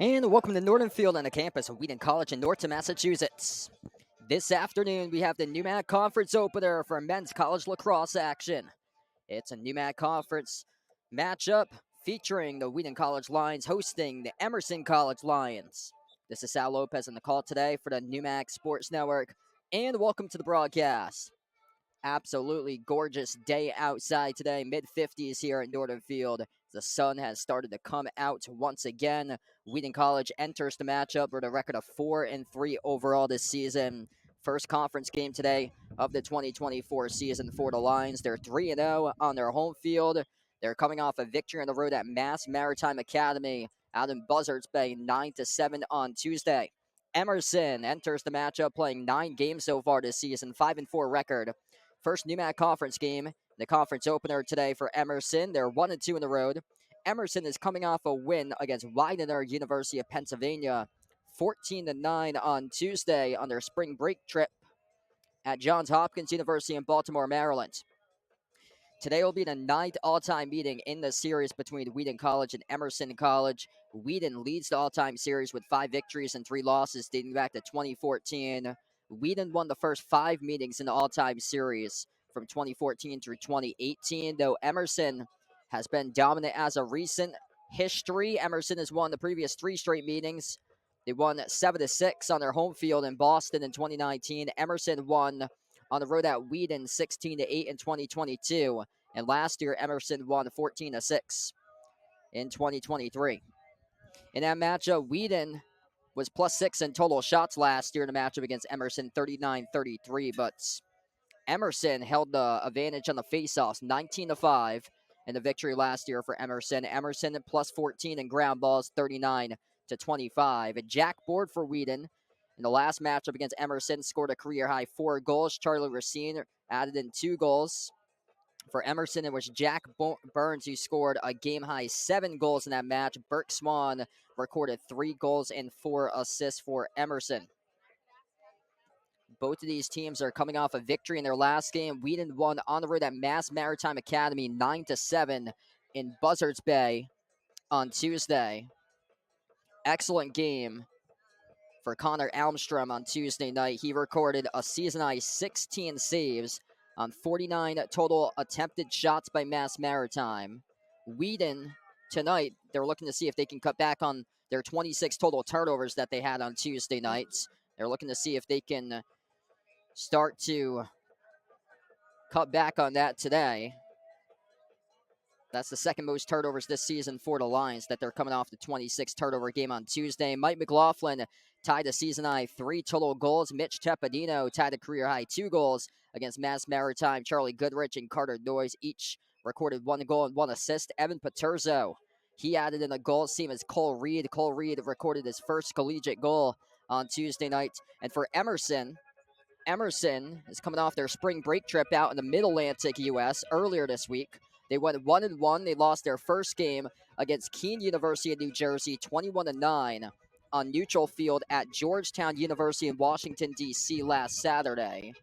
And welcome to Norton Field on the campus of Wheaton College in Norton, Massachusetts. This afternoon, we have the NUMAC Conference opener for men's college lacrosse action. It's a NUMAC Conference matchup featuring the Wheaton College Lions hosting the Emerson College Lions. This is Sal Lopez on the call today for the NUMAC Sports Network, and welcome to the broadcast. Absolutely gorgeous day outside today, mid-50s here at Norton Field. The sun has started to come out once again. Wheaton College enters the matchup with a record of 4-3 overall this season. First conference game today of the 2024 season for the Lions. They're 3-0 on their home field. They're coming off a victory on the road at Mass Maritime Academy out in Buzzards Bay, 9-7 on Tuesday. Emerson enters the matchup playing 9 games so far this season, 5-4 record. First NUMAC conference game, the conference opener today for Emerson. They're 1-2 in the road. Emerson is coming off a win against Wheaton, University of Pennsylvania, 14-9 on Tuesday on their spring break trip at Johns Hopkins University in Baltimore, Maryland. Today will be the 9th all-time meeting in the series between Wheaton College and Emerson College. Wheaton leads the all-time series with 5 victories and 3 losses dating back to 2014. Wheaton won the first 5 meetings in the all-time series from 2014 through 2018, though Emerson has been dominant as of recent history. Emerson has won the previous 3 straight meetings. They won 7-6 on their home field in Boston in 2019. Emerson won on the road at Wheaton 16-8 in 2022. And last year, Emerson won 14-6 in 2023. In that matchup, Wheaton was +6 in total shots last year in a matchup against Emerson, 39-33. But Emerson held the advantage on the faceoffs, 19-5 in the victory last year for Emerson. Emerson +14 in ground balls, 39-25. A jackboard for Wheaton in the last matchup against Emerson, scored a career-high 4 goals. Charlie Racine added in 2 goals. For Emerson, it was Jack Burns who scored a game-high 7 goals in that match. Burke Swan recorded 3 goals and 4 assists for Emerson. Both of these teams are coming off a victory in their last game. Wheaton won on the road at Mass Maritime Academy 9-7 in Buzzards Bay on Tuesday. Excellent game for Connor Almstrom on Tuesday night. He recorded a season-high 16 saves on 49 total attempted shots by Mass Maritime. Wheaton, tonight, they're looking to see if they can cut back on their 26 total turnovers that they had on Tuesday nights. They're looking to see if they can start to cut back on that today. That's the second most turnovers this season for the Lions, that they're coming off the 26 turnover game on Tuesday. Mike McLaughlin tied a season-high 3 total goals. Mitch Teppadino tied a career-high 2 goals against Mass Maritime. Charlie Goodrich and Carter Noyes each recorded 1 goal and 1 assist. Evan Paterzo, he added in a goal. Same as Cole Reed. Cole Reed recorded his first collegiate goal on Tuesday night. And for Emerson is coming off their spring break trip out in the Mid-Atlantic U.S. earlier this week. They went 1-1. They lost their first game against Keene University of New Jersey, 21-9 on neutral field at Georgetown University in Washington, D.C. last Saturday.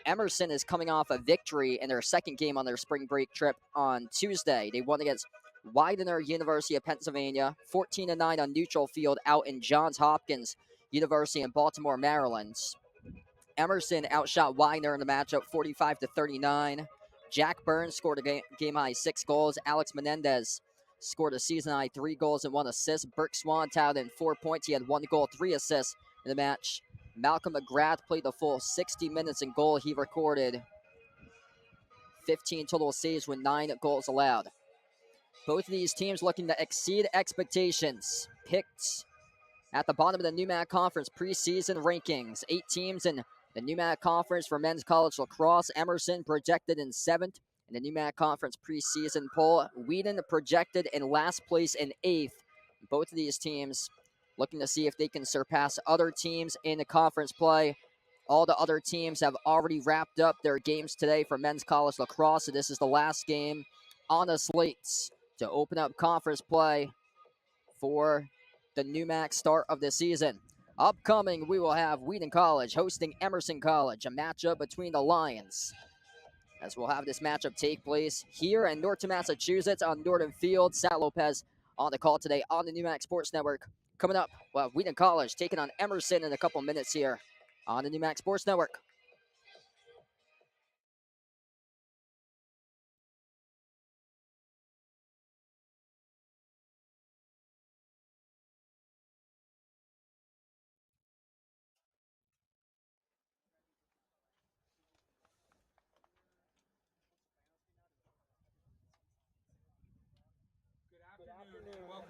Emerson is coming off a victory in their second game on their spring break trip on Tuesday. They won against Wheaton, University of Pennsylvania, 14-9 on neutral field out in Johns Hopkins University in Baltimore, Maryland. Emerson outshot Wheaton in the matchup 45-39. Jack Burns scored a game-high 6 goals. Alex Menendez scored a season-high 3 goals and 1 assist. Burke Swan tallied in 4 points. He had 1 goal, 3 assists in the match. Malcolm McGrath played the full 60 minutes in goal. He recorded 15 total saves with 9 goals allowed. Both of these teams looking to exceed expectations. Picked at the bottom of the NUMAC Conference preseason rankings. 8 teams in the NUMAC Conference for men's college lacrosse. Emerson projected in 7th in the NUMAC Conference preseason poll. Wheaton projected in last place in 8th. Both of these teams looking to see if they can surpass other teams in the conference play. All the other teams have already wrapped up their games today for men's college lacrosse. So this is the last game on the slates to open up conference play for the NUMAC start of the season. Upcoming, we will have Wheaton College hosting Emerson College, a matchup between the Lions. As we'll have this matchup take place here in Norton, Massachusetts on Norton Field. Sal Lopez on the call today on the NUMAC Sports Network, coming up, Wheaton College taking on Emerson in a couple minutes here on the New Max Sports Network.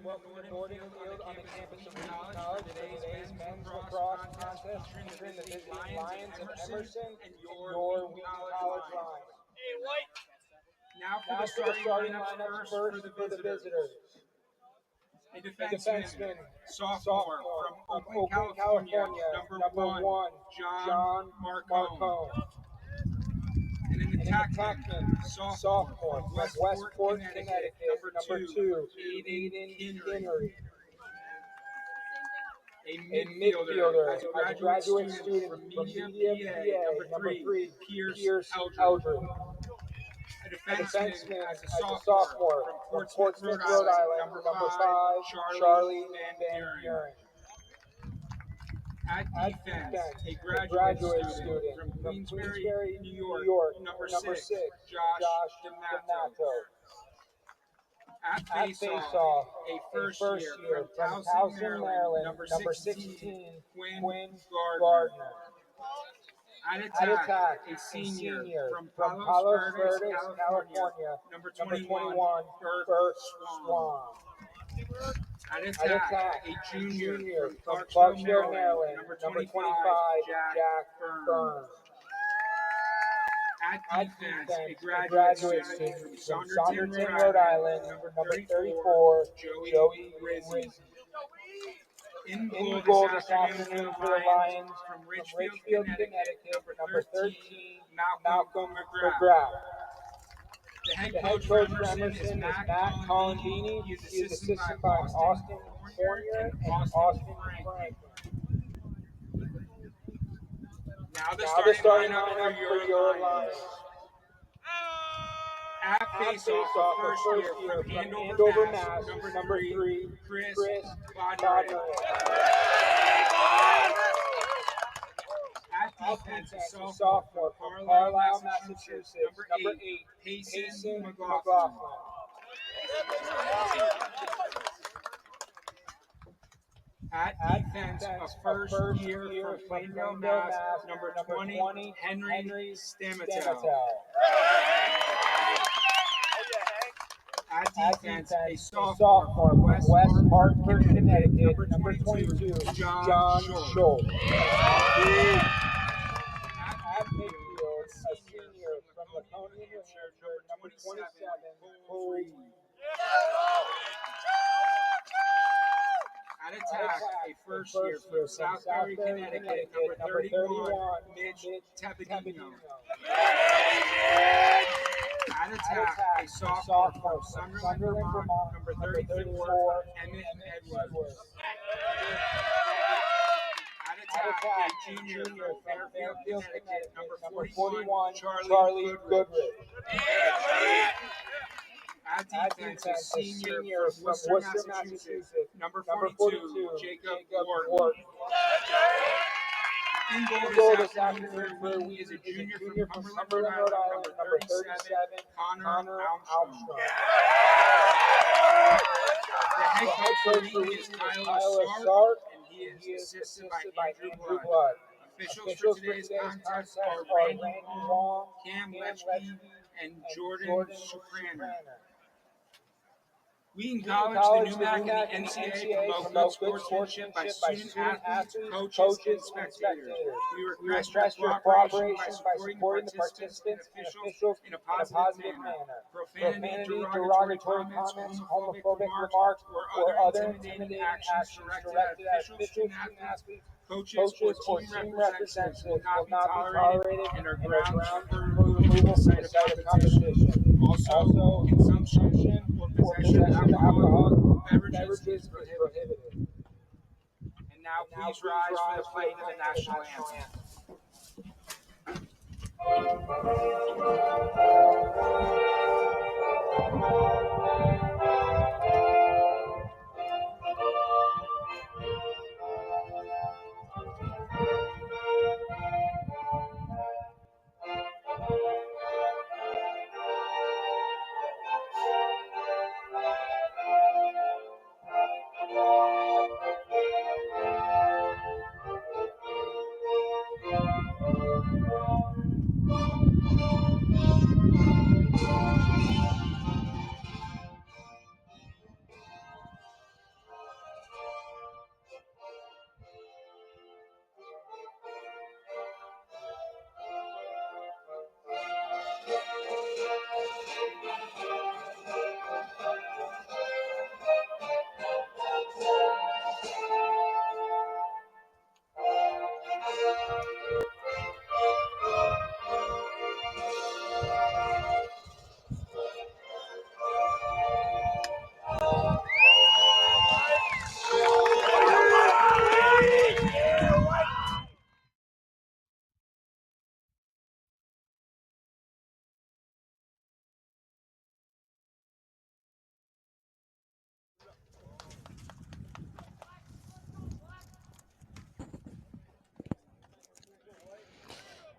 Welcome to Nordin Field on the campus of Wheaton College for today's men's lacrosse contest featuring the visiting Lions of Emerson and your Wheaton College Lions. Now for the starting lineups first for the visitors. A defenseman, sophomore from Oakland, California, number one, John Marcone. And an attackman, sophomore from Westport, Connecticut, number two, Aiden Kinnery. A midfielder, a graduate student from Media, PA, number three, Pierce Eldred. A defenseman as a sophomore from Portsmouth, Rhode Island, number five, Charlie Van Buren. At defense, a graduate student from Queensbury, New York, number six, Josh D'Amato. At face-off, a first year from Towson, Maryland, number 16, Quinn Gardner. At attack, a senior from Palos Verdes, California, number 21, Bert Swan. At attack, a junior from Clarksville, Maryland, number 25, Jack Burns. At defense, a graduate student from Saunderton, Rhode Island, number 34, Joey Rizzi. In goal this afternoon for the Lions from Ridgefield, Connecticut, number 13, Malcolm McGrath. The head coach for Emerson is Matt Colombini. He is assisted by Austin Fournier and Austin Franklin. Now the starting lineup for your Lions. At face-off, the first year from Andover, Mass, number three, Chris Bodner. At defense, a sophomore from Carlisle, Massachusetts, number eight, Payson McLaughlin. At defense, a first year from Plainville, Mass, number 20, Henry Stamatel. At defense, a sophomore from West Hartford, Connecticut, number 22, John Schultz. At midfield, a senior from Laconia, New Hampshire, number 27, Corey. At attack, a first year from Southbury, Connecticut, number 31, Mitch Tabadino. At attack, a sophomore from Sunderland, Vermont, number 34, Emmett Edwards. At attack, a junior from Fairfield, Connecticut, number 41, Charlie Goodrich. At defense, a senior from Worcester, Massachusetts, number 42, Jacob Ward. In goal this afternoon for Wheaton is a junior from Cumberland, Rhode Island, number 37, Connor Almstrom. The head coach for Wheaton is Kyle Sark, and he is assisted by Andrew Blood. Officials for today's contest are Randy Wong, Cam Lechke, and Jordan Supraner. Wheaton College, the NUMAC, and the NCAA promote good sportsmanship by student athletes, coaches, and spectators. We request your cooperation by supporting the participants and officials in a positive manner. Profanity, derogatory comments, homophobic remarks, or other intimidating actions directed at officials, student athletes, coaches, or team representatives will not be tolerated and are grounds for removal from the site of competition. Also, consumption or possession of alcoholic beverages is prohibited. And now please rise for the playing of the national anthem.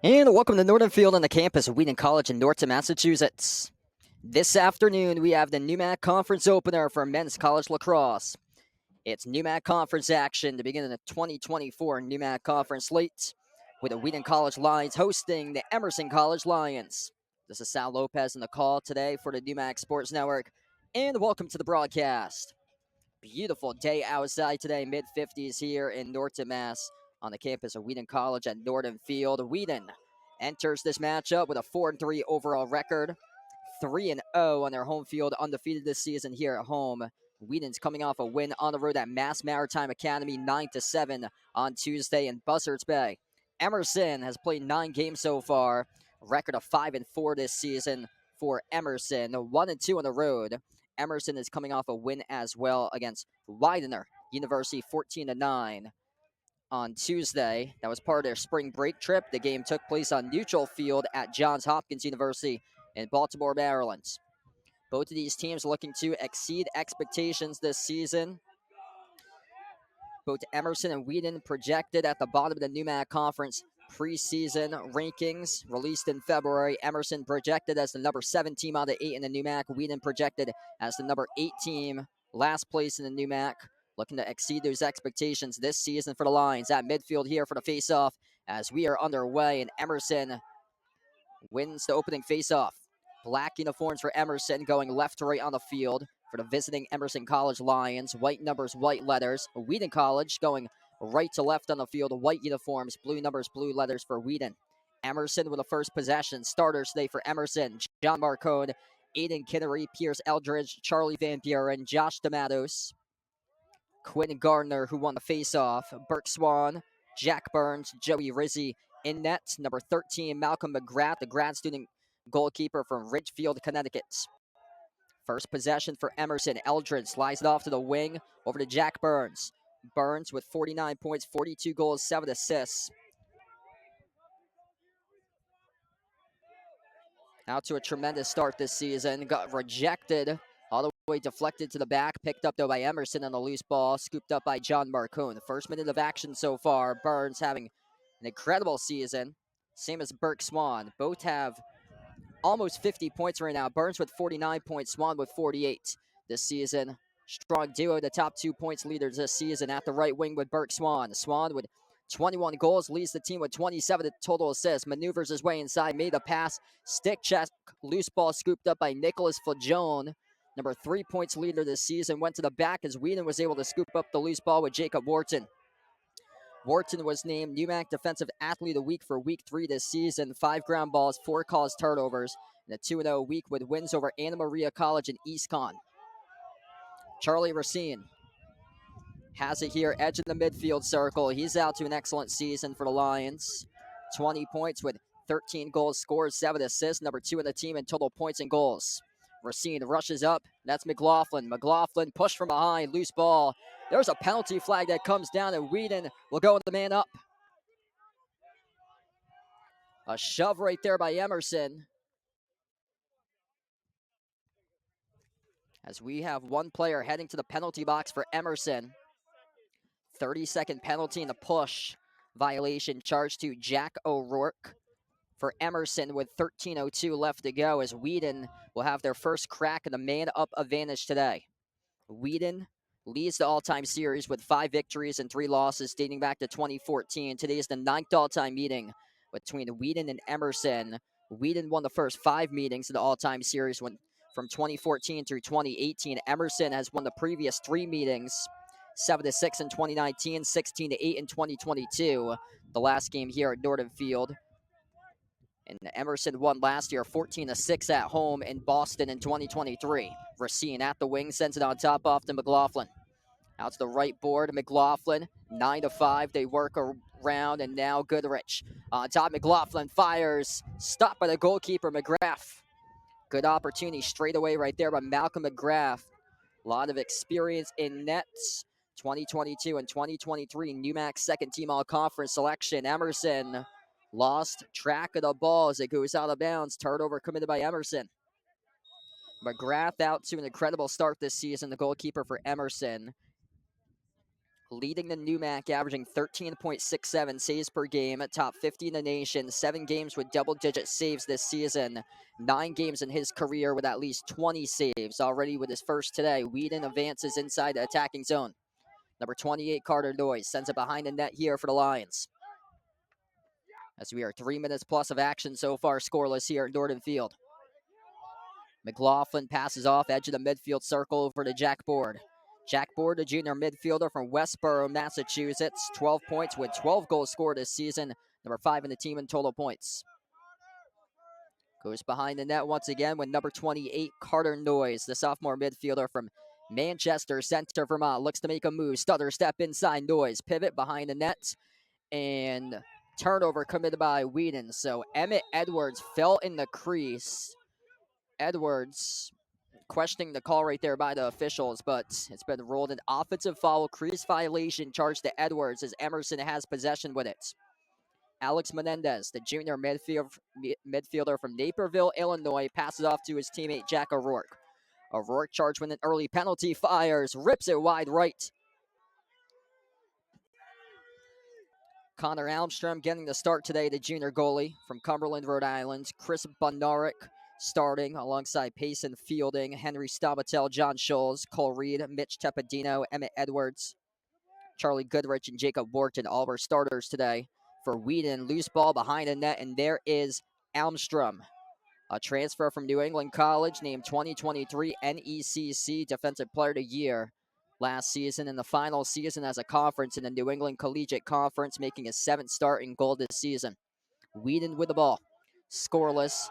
And welcome to Norton Field on the campus of Wheaton College in Norton, Massachusetts. This afternoon, we have the NEWMAC Conference opener for men's college lacrosse. It's NEWMAC Conference action to begin the 2024 NEWMAC Conference slate, with the Wheaton College Lions hosting the Emerson College Lions. This is Sal Lopez in the call today for the NEWMAC Sports Network, and welcome to the broadcast. Beautiful day outside today, mid-50s here in Norton, Mass, on the campus of Wheaton College at Nordin Field. Wheaton enters this matchup with a 4-3 overall record, 3-0 on their home field, undefeated this season here at home. Wheaton's coming off a win on the road at Mass Maritime Academy, 9-7 on Tuesday in Buzzards Bay. Emerson has played 9 games so far, a record of 5-4 this season for Emerson, 1-2 on the road. Emerson is coming off a win as well against Widener University, 14-9 on Tuesday. That was part of their spring break trip. The game took place on neutral field at Johns Hopkins University in Baltimore, Maryland. Both of these teams looking to exceed expectations this season. Both Emerson and Wheaton projected at the bottom of the NEWMAC Conference preseason rankings released in February. Emerson projected as the number 7 team out of 8 in the NEWMAC. Wheaton projected as the number 8 team, last place in the NEWMAC. Looking to exceed those expectations this season for the Lions. At midfield here for the face-off as we are underway, and Emerson wins the opening face-off. Black uniforms for Emerson going left to right on the field for the visiting Emerson College Lions. White numbers, white letters. Wheaton College going right to left on the field. White uniforms, blue numbers, blue letters for Wheaton. Emerson with the first possession. Starters today for Emerson: John Marcone, Aiden Kinnery, Pierce Eldridge, Charlie Van Buren, Josh D'Amatos, Quinn Gardner, who won the face-off, Burke Swan, Jack Burns, Joey Rizzi in net. Number 13, Malcolm McGrath, the grad student goalkeeper from Ridgefield, Connecticut. First possession for Emerson. Eldridge slides it off to the wing, over to Jack Burns. Burns with 49 points, 42 goals, 7 assists. Out to a tremendous start this season. Got rejected, all the way deflected to the back. Picked up, though, by Emerson on the loose ball. Scooped up by John Marcone. The first minute of action so far. Burns having an incredible season. Same as Burke Swan. Both have almost 50 points right now. Burns with 49 points, Swan with 48 this season. Strong duo, the top 2 points leaders this season at the right wing with Burke Swan. Swan with 21 goals, leads the team with 27 total assists. Maneuvers his way inside, made the pass, stick check, loose ball scooped up by Nicholas Flajon. Number 3 points leader this season, went to the back as Wheaton was able to scoop up the loose ball with Jacob Wharton. Wharton was named NEWMAC Defensive Athlete of the Week for Week 3 this season. 5 ground balls, 4 caused turnovers, and a 2-0 week with wins over Anna Maria College and East Con. Charlie Racine has it here, edge of the midfield circle. He's out to an excellent season for the Lions. 20 points with 13 goals scored, 7 assists, number 2 in the team in total points and goals. Racine rushes up. That's McLaughlin. McLaughlin pushed from behind, loose ball. There's a penalty flag that comes down, and Wheaton will go with the man up. A shove right there by Emerson. As we have one player heading to the penalty box for Emerson. 30-second penalty in the push violation charged to Jack O'Rourke for Emerson with 13:02 left to go, as Wheaton will have their first crack at the man-up advantage today. Wheaton leads the all-time series with 5 victories and 3 losses dating back to 2014. Today is the 9th all-time meeting between Wheaton and Emerson. Wheaton won the first 5 meetings in the all-time series from 2014 through 2018. Emerson has won the previous 3 meetings, 7-6 in 2019, 16-8 in 2022. The last game here at Norton Field. And Emerson won last year 14-6 at home in Boston in 2023. Racine at the wing, sends it on top off to McLaughlin. Out to the right board, McLaughlin, 9-5. They work around, and now Goodrich. On top, McLaughlin fires. Stopped by the goalkeeper, McGrath. Good opportunity straight away right there by Malcolm McGrath. A lot of experience in nets. 2022 and 2023 NEWMAC second team all-conference selection. Emerson lost track of the ball as it goes out of bounds. Turnover committed by Emerson. McGrath out to an incredible start this season, the goalkeeper for Emerson. leading the NUMAC, averaging 13.67 saves per game, top 50 in the nation, 7 games with double-digit saves this season, 9 games in his career with at least 20 saves. Already with his first today, Wheaton advances inside the attacking zone. Number 28, Carter Noyes, sends it behind the net here for the Lions. As we are 3 minutes plus of action so far, scoreless here at Nordin Field. McLaughlin passes off edge of the midfield circle over to Jack Board. Jack Board, a junior midfielder from Westboro, Massachusetts. 12 points with 12 goals scored this season. Number 5 in the team in total points. Goes behind the net once again with number 28, Carter Noyes, the sophomore midfielder from Manchester Center, Vermont. Looks to make a move. Stutter step inside Noyes. Pivot behind the net. And turnover committed by Wheaton. So Emmett Edwards fell in the crease. Edwards questioning the call right there by the officials, but it's been ruled an offensive foul, crease violation charged to Edwards as Emerson has possession with it. Alex Menendez, the junior midfielder from Naperville, Illinois, passes off to his teammate Jack O'Rourke. O'Rourke charged with an early penalty, fires, rips it wide right. Connor Almstrom getting the start today, the junior goalie from Cumberland, Rhode Island. Chris Bonaric starting alongside Payson Fielding, Henry Stabatel, John Scholes, Cole Reed, Mitch Teppadino, Emmett Edwards, Charlie Goodrich, and Jacob Wharton, all our starters today. For Wheaton, loose ball behind the net, and there is Almstrom, a transfer from New England College, named 2023 NECC Defensive Player of the Year last season in the final season as a conference in the New England Collegiate Conference, making his 7th start in goal this season. Wheaton with the ball, scoreless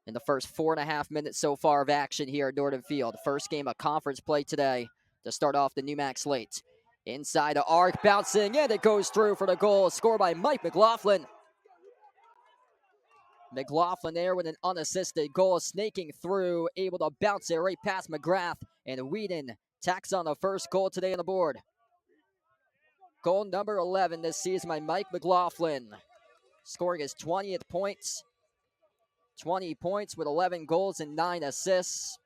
in the first 4.5 minutes so far of action here at Norton Field. First game of conference play today to start off the NUMAC slate. Inside the arc, bouncing, and it goes through for the goal. Scored by Mike McLaughlin. McLaughlin there with an unassisted goal, snaking through, able to bounce it right past McGrath, and Wheaton tacks on the first goal today on the board. Goal number 11 this season by Mike McLaughlin, scoring his 20th points. 20 points with 11 goals and 9 assists.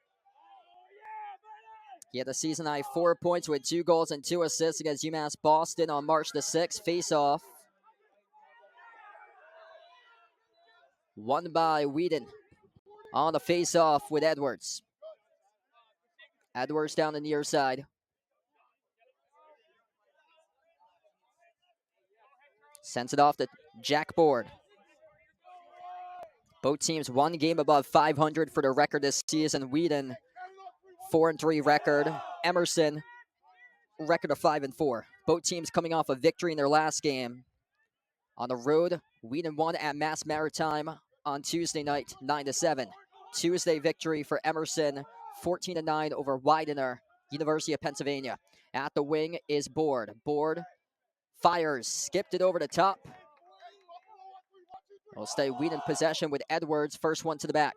He had the season high 4 points with 2 goals and 2 assists against UMass Boston on March the 6th. Face-off won by Wheaton on the face-off with Edwards. Edwards down the near side. Sends it off to Jack Board. Both teams 1 game above 500 for their record this season. Wheaton 4-3 record. Emerson record of 5-4. Both teams coming off a victory in their last game. On the road, Wheaton won at Mass Maritime on Tuesday night, 9-7. Tuesday victory for Emerson, 14-9 over Widener, University of Pennsylvania. At the wing is Board. Board fires, skipped it over the top. Will stay Wheaton possession with Edwards, first one to the back.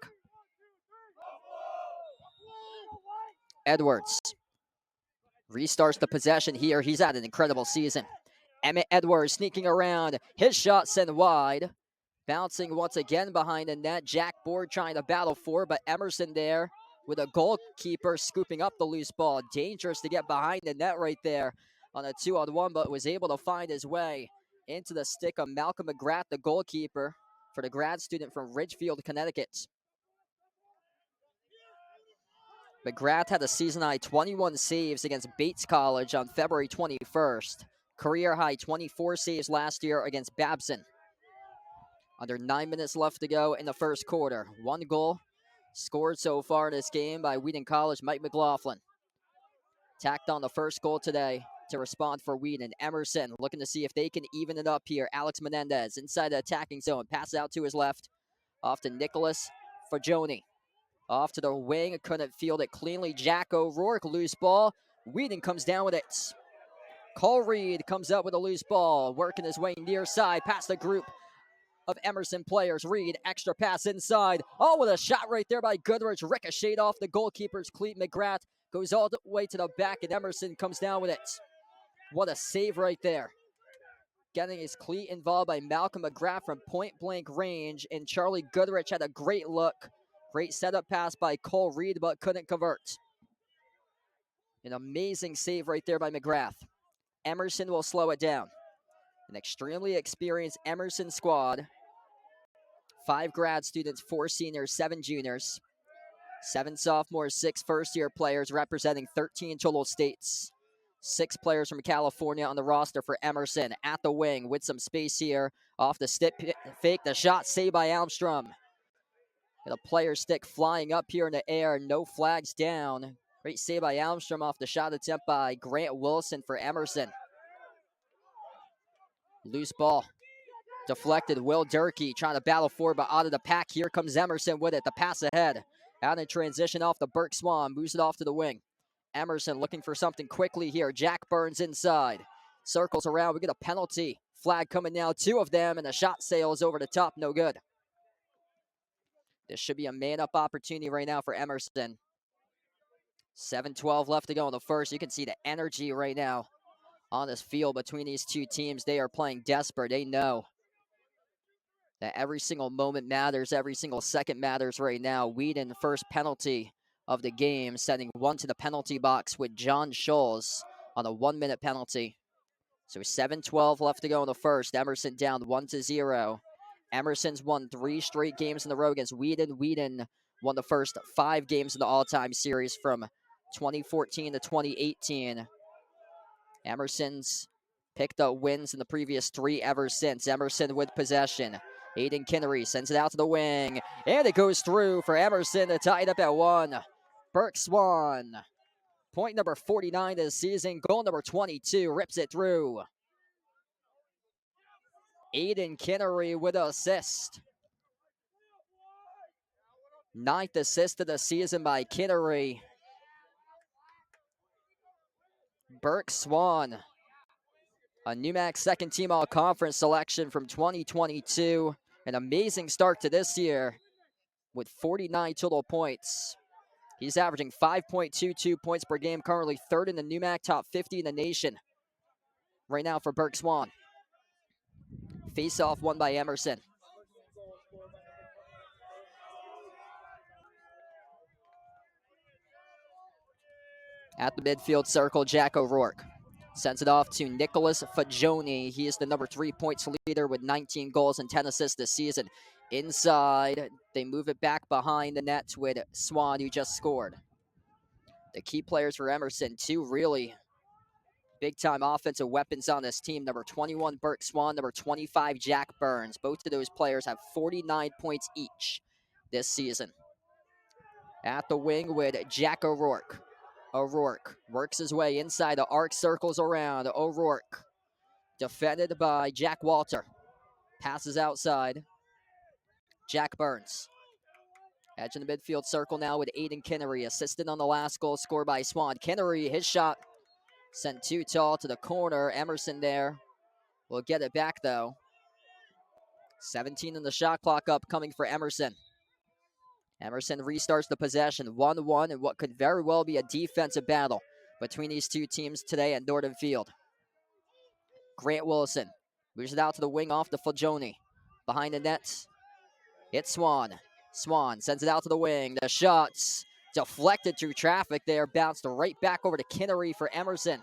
Edwards restarts the possession here. He's had an incredible season. Emmett Edwards sneaking around. His shot sent wide. Bouncing once again behind the net. Jack Board trying to battle for, but Emerson there with a goalkeeper scooping up the loose ball. Dangerous to get behind the net right there on a 2-on-1, but was able to find his way into the stick of Malcolm McGrath, the goalkeeper for the grad student from Ridgefield, Connecticut. McGrath had a season-high 21 saves against Bates College on February 21st. Career-high 24 saves last year against Babson. Under 9 minutes left to go in the first quarter. 1 goal scored so far in this game by Wheaton College, Mike McLaughlin. Tacked on the first goal today to respond for Wheaton. Emerson looking to see if they can even it up here. Alex Menendez inside the attacking zone. Pass out to his left. Off to Nicholas Fagioni. Off to the wing. Couldn't field it cleanly. Jack O'Rourke, loose ball. Wheaton comes down with it. Cole Reed comes up with a loose ball. Working his way near side past the group of Emerson players. Reed, extra pass inside. Oh, with a shot right there by Goodrich. Ricocheted off the goalkeeper's cleat. McGrath goes all the way to the back, and Emerson comes down with it. What a save right there. Getting his cleat involved by Malcolm McGrath from point-blank range, and Charlie Goodrich had a great look. Great setup pass by Cole Reed, but couldn't convert. An amazing save right there by McGrath. Emerson will slow it down. An extremely experienced Emerson squad. 5 grad students, 4 seniors, 7 juniors, 7 sophomores, 6 first-year players representing 13 total states. 6 players from California on the roster for Emerson. At the wing with some space here. Off the stick fake, the shot saved by Almstrom. And a player stick flying up here in the air, no flags down. Great save by Almstrom off the shot attempt by Grant Wilson for Emerson. Loose ball. Deflected. Will Durkee trying to battle forward, but out of the pack. Here comes Emerson with it. The pass ahead. Out in transition off the Burke Swan. Moves it off to the wing. Emerson looking for something quickly here. Jack Burns inside. Circles around. We get a penalty. Flag coming now. 2 of them, and the shot sails over the top. No good. This should be a man-up opportunity right now for Emerson. 7:12 left to go in the first. You can see the energy right now on this field between these two teams. They are playing desperate. They know that every single moment matters, every single second matters right now. Wheaton, first penalty of the game, sending one to the penalty box with John Scholes on a 1-minute penalty. So 7:12 left to go in the first. Emerson down 1-0. Emerson's won 3 straight games in a row against Wheaton. Wheaton won the first 5 games in the all-time series from 2014 to 2018. Emerson's picked up wins in the previous 3 ever since. Emerson with possession. Aiden Kinnery sends it out to the wing, and it goes through for Emerson to tie it up at 1. Burke Swan, point number 49 this season, goal number 22, rips it through. Aiden Kinnery with an assist. 9th assist of the season by Kinnery. Burke Swan, a NUMAC second team all-conference selection from 2022. An amazing start to this year with 49 total points. He's averaging 5.22 points per game, currently 3rd in the NUMAC, top 50 in the nation. Right now for Burke Swan. Face-off won by Emerson. At the midfield circle, Jack O'Rourke sends it off to Nicholas Fagioni. He is the number 3 points leader with 19 goals and 10 assists this season. Inside, they move it back behind the net with Swan, who just scored. The key players for Emerson, 2 really big-time offensive weapons on this team. Number 21, Burke Swan. Number 25, Jack Burns. Both of those players have 49 points each this season. At the wing with Jack O'Rourke. O'Rourke works his way inside the arc, circles around. O'Rourke defended by Jack Walter. Passes outside. Jack Burns. Edge in the midfield circle now with Aiden Kinnery. Assisted on the last goal scored by Swan. Kinnery, his shot sent too tall to the corner. Emerson there will get it back though. 17 in the shot clock upcoming for Emerson. Emerson restarts the possession. 1-1 in what could very well be a defensive battle between these two teams today at Norton Field. Grant Wilson moves it out to the wing off to Fagioni. Behind the net, it's Swan. Swan sends it out to the wing. The shots deflected through traffic there. Bounced right back over to Kinnery for Emerson.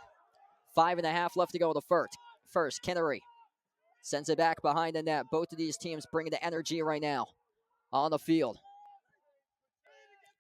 5.5 left to go in the first. Kinnery sends it back behind the net. Both of these teams bringing the energy right now on the field.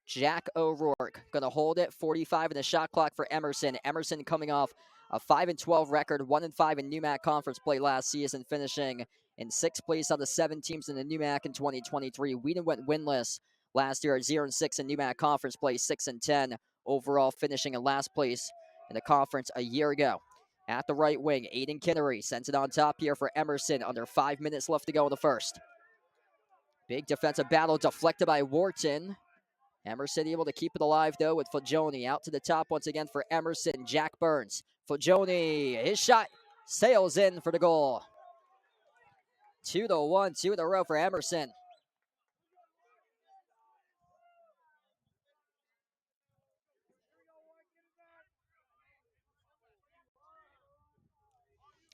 Jack O'Rourke going to hold it. 45 in the shot clock for Emerson. Emerson coming off a 5-12 record, 1-5 in NUMAC conference play last season, finishing in 6th place out of 7 teams in the NUMAC in 2023. Wheaton went winless last year at 0-6 in NUMAC conference play, 6-10 overall, finishing in last place in the conference a year ago. At the right wing, Aiden Kinnery sends it on top here for Emerson. Under 5 minutes left to go in the first. Big defensive battle deflected by Wharton. Emerson able to keep it alive, though, with Fagioni. Out to the top once again for Emerson. Jack Burns. Fagioni, his shot sails in for the goal. 2-1, 2 in a row for Emerson.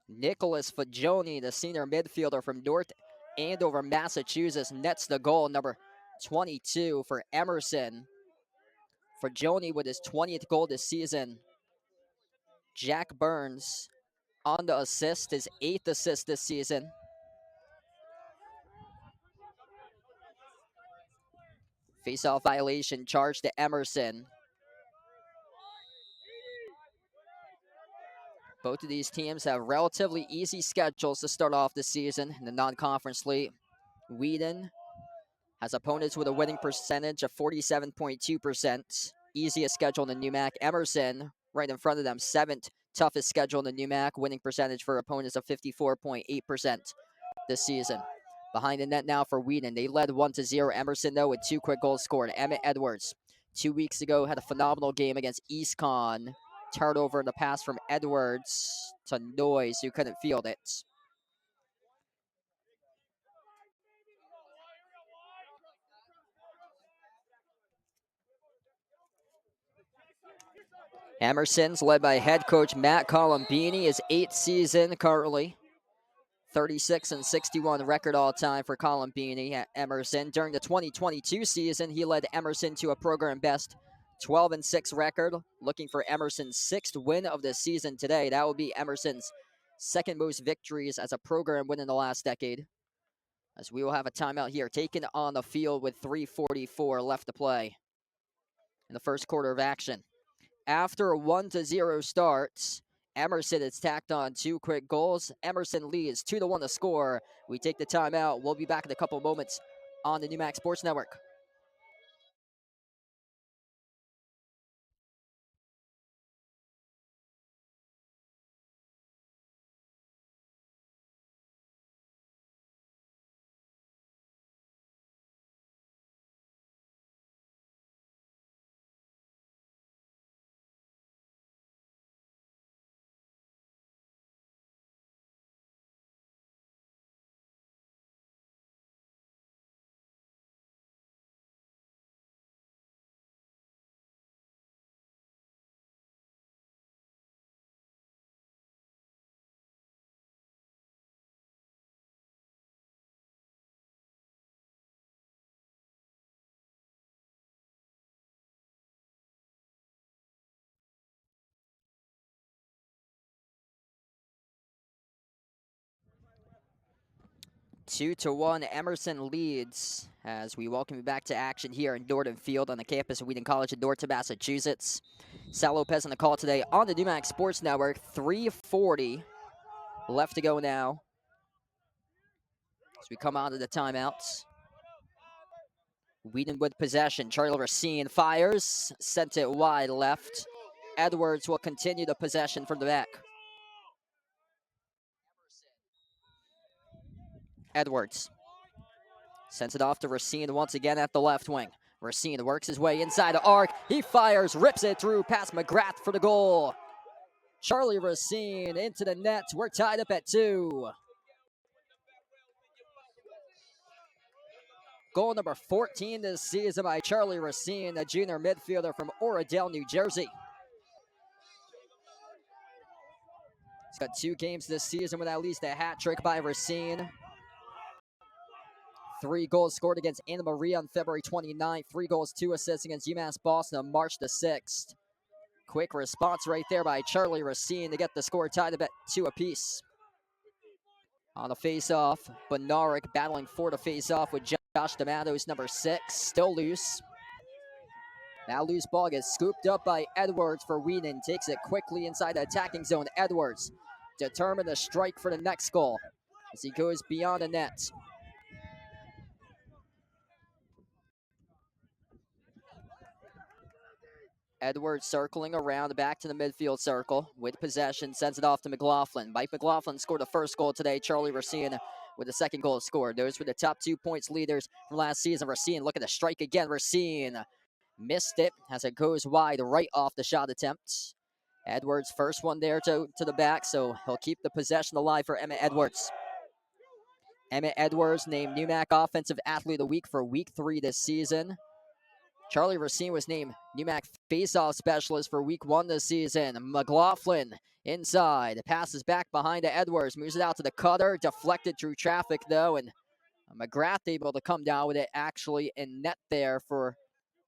Nicholas Fagioni, the senior midfielder from North Andover, Massachusetts, nets the goal, number 22 for Emerson. Fagioni with his 20th goal this season. Jack Burns on the assist, his 8th assist this season. Face-off violation charged to Emerson. Both of these teams have relatively easy schedules to start off the season in the non-conference league. Wheaton has opponents with a winning percentage of 47.2%. Easiest schedule in the NUMAC. Emerson, right in front of them, 7th toughest schedule in the NUMAC. Winning percentage for opponents of 54.8% this season. Behind the net now for Wheaton. They led 1-0. Emerson, though, with 2 quick goals scored. Emmett Edwards, 2 weeks ago, had a phenomenal game against EastCon. Turnover in the pass from Edwards to Noyes, who couldn't field it. Emerson's led by head coach Matt Colombini, his 8th season currently. 36-61 record all-time for Colombini at Emerson. During the 2022 season, he led Emerson to a program best 12-6 record. Looking for Emerson's 6th win of the season today. That will be Emerson's 2nd most victories as a program win in the last decade. As we will have a timeout here, taken on the field with 3:44 left to play in the first quarter of action. After a 1-0 start, Emerson has tacked on 2 quick goals. Emerson leads 2-1 to score. We take the timeout. We'll be back in a couple moments on the NUMAC Sports Network. Two to one, Emerson leads as we welcome you back to action here in Norton Field on the campus of Wheaton College in Norton, Massachusetts. Sal Lopez on the call today on the NUMAC Sports Network. 3:40 left to go now as we come out of the timeouts. Wheaton with possession. Charlie Racine fires, sent it wide left. Edwards will continue the possession from the back. Edwards sends it off to Racine once again at the left wing. Racine works his way inside the arc. He fires, rips it through past McGrath for the goal. Charlie Racine into the net. We're tied up at 2. Goal number 14 this season by Charlie Racine, a junior midfielder from Oradell, New Jersey. He's got 2 games this season with at least a hat trick by Racine. 3 goals scored against Anna Maria on February 29th. 3 goals, 2 assists against UMass Boston on March the 6th. Quick response right there by Charlie Racine to get the score tied up at 2 apiece. On the face-off, Benaric battling for the face-off with Josh D'Amato's number 6. Still loose. Now loose ball gets scooped up by Edwards for Wheaton. Takes it quickly inside the attacking zone. Edwards determined to strike for the next goal as he goes beyond the net. Edwards circling around back to the midfield circle with possession, sends it off to McLaughlin. Mike McLaughlin scored the first goal today. Charlie Racine with the second goal scored. Those were the top 2 points leaders from last season. Racine looking to strike again. Racine missed it as it goes wide right off the shot attempt. Edwards first one there to the back, so he'll keep the possession alive for Emmett Edwards. Emmett Edwards named NUMAC Offensive Athlete of the Week for Week 3 this season. Charlie Racine was named NUMAC Faceoff Specialist for Week 1 this season. McLaughlin inside. Passes back behind to Edwards. Moves it out to the cutter. Deflected through traffic, though. And McGrath able to come down with it actually in net there for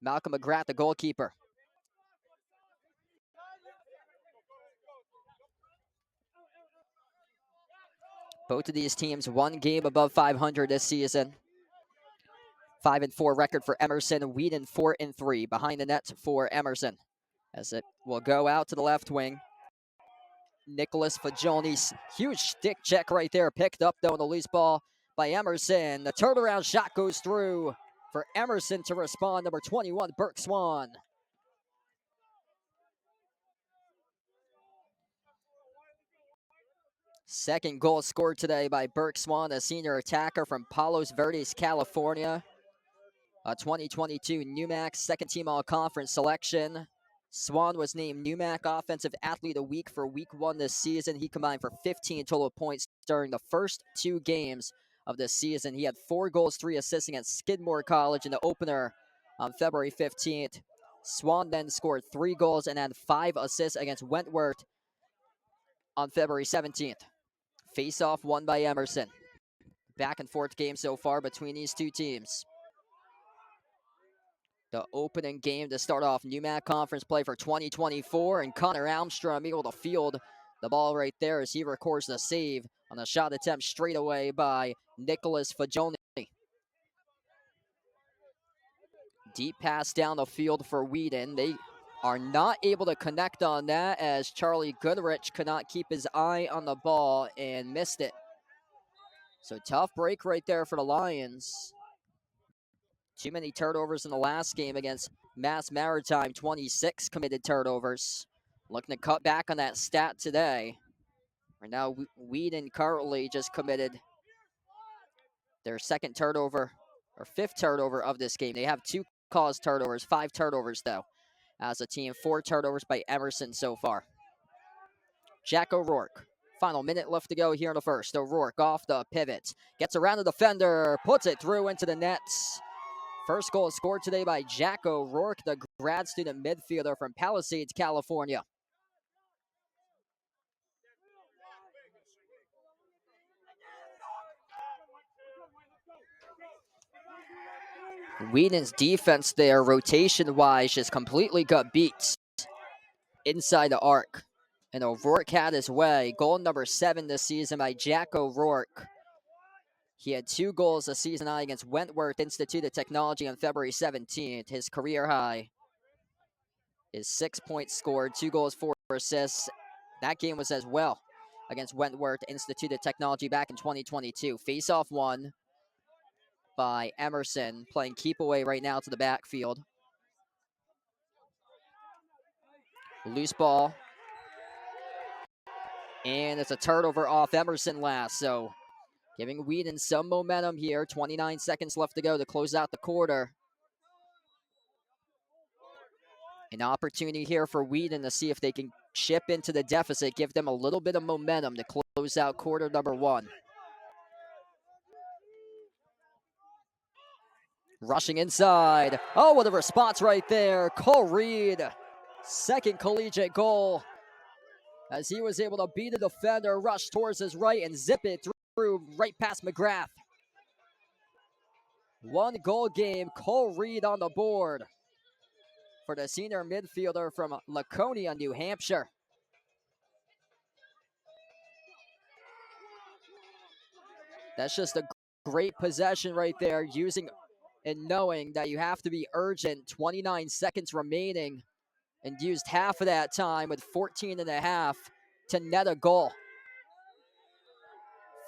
Malcolm McGrath, the goalkeeper. Both of these teams one game above 500 this season. 5-4 record for Emerson. Wheaton 4-3 behind the net for Emerson. As it will go out to the left wing. Nicholas Fagioni's huge stick check right there. Picked up though on the loose ball by Emerson. The turnaround shot goes through for Emerson to respond. Number 21, Burke Swan. Second goal scored today by Burke Swan, a senior attacker from Palos Verdes, California. A 2022 NUMAC second team all-conference selection. Swan was named NUMAC Offensive Athlete of the Week for Week 1 this season. He combined for 15 total points during the first 2 games of this season. He had 4 goals, 3 assists against Skidmore College in the opener on February 15th. Swan then scored 3 goals and had 5 assists against Wentworth on February 17th. Face-off won by Emerson. Back and forth game so far between these two teams. The opening game to start off NUMAC conference play for 2024, and Connor Almstrom able to field the ball right there as he records the save on the shot attempt straight away by Nicholas Fagioni. Deep pass down the field for Wheaton. They are not able to connect on that as Charlie Goodrich could not keep his eye on the ball and missed it. So tough break right there for the Lions. Too many turnovers in the last game against Mass Maritime, 26 committed turnovers. Looking to cut back on that stat today. Right now, Wheaton currently just committed their second turnover, or 5th turnover of this game. They have 2 caused turnovers, 5 turnovers though, as a team. 4 turnovers by Emerson so far. Jack O'Rourke. Final minute left to go here in the first. O'Rourke off the pivot. Gets around the defender, puts it through into the nets. First goal scored today by Jack O'Rourke, the grad student midfielder from Palisades, California. Wheaton's defense there, rotation-wise, just completely got beat inside the arc. And O'Rourke had his way. Goal number 7 this season by Jack O'Rourke. He had 2 goals a season high against Wentworth Institute of Technology on February 17th. His career high is 6 points scored, 2 goals, 4 assists. That game was as well against Wentworth Institute of Technology back in 2022. Face-off won by Emerson, playing keep away right now to the backfield. Loose ball. And it's a turnover off Emerson last, so giving Wheaton some momentum here. 29 seconds left to go to close out the quarter. An opportunity here for Wheaton to see if they can chip into the deficit, give them a little bit of momentum to close out quarter number 1. Rushing inside. Oh, what a response right there. Cole Reed, second collegiate goal, as he was able to beat a defender, rush towards his right, and zip it through right past McGrath. 1 goal game, Cole Reed on the board for the senior midfielder from Laconia, New Hampshire. That's just a great possession right there, using and knowing that you have to be urgent. 29 seconds remaining, and used half of that time with 14 and a half to net a goal.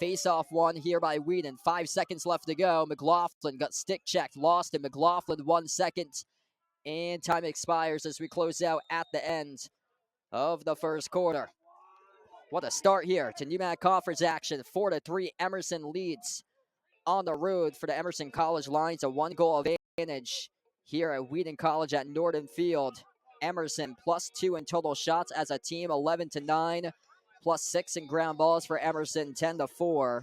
Face-off won here by Wheaton. 5 seconds left to go. McLaughlin got stick checked, lost it. McLaughlin 1 second, and time expires as we close out at the end of the first quarter. What a start here to NUMAC Conference action. 4-3, Emerson leads on the road for the Emerson College Lions. A 1-goal advantage here at Wheaton College at Nordin Field. Emerson +2 in total shots as a team, 11-9, +6 in ground balls for Emerson, 10-4.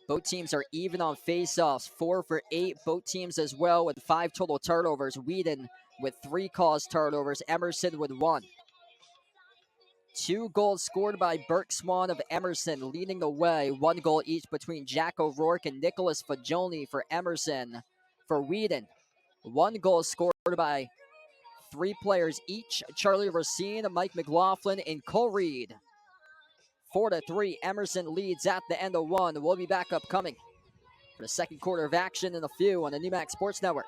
Both teams are even on faceoffs, 4 for 8. Both teams as well with 5 total turnovers. Wheaton with 3 caused turnovers, Emerson with 1. 2 goals scored by Burke Swan of Emerson, leading the way. 1 goal each between Jack O'Rourke and Nicholas Fagioni for Emerson. For Wheaton, 1 goal scored by 3 players each: Charlie Racine, Mike McLaughlin, and Cole Reed. 4-3, Emerson leads at the end of one. We'll be back upcoming for the second quarter of action in a few on the NewMax Sports Network.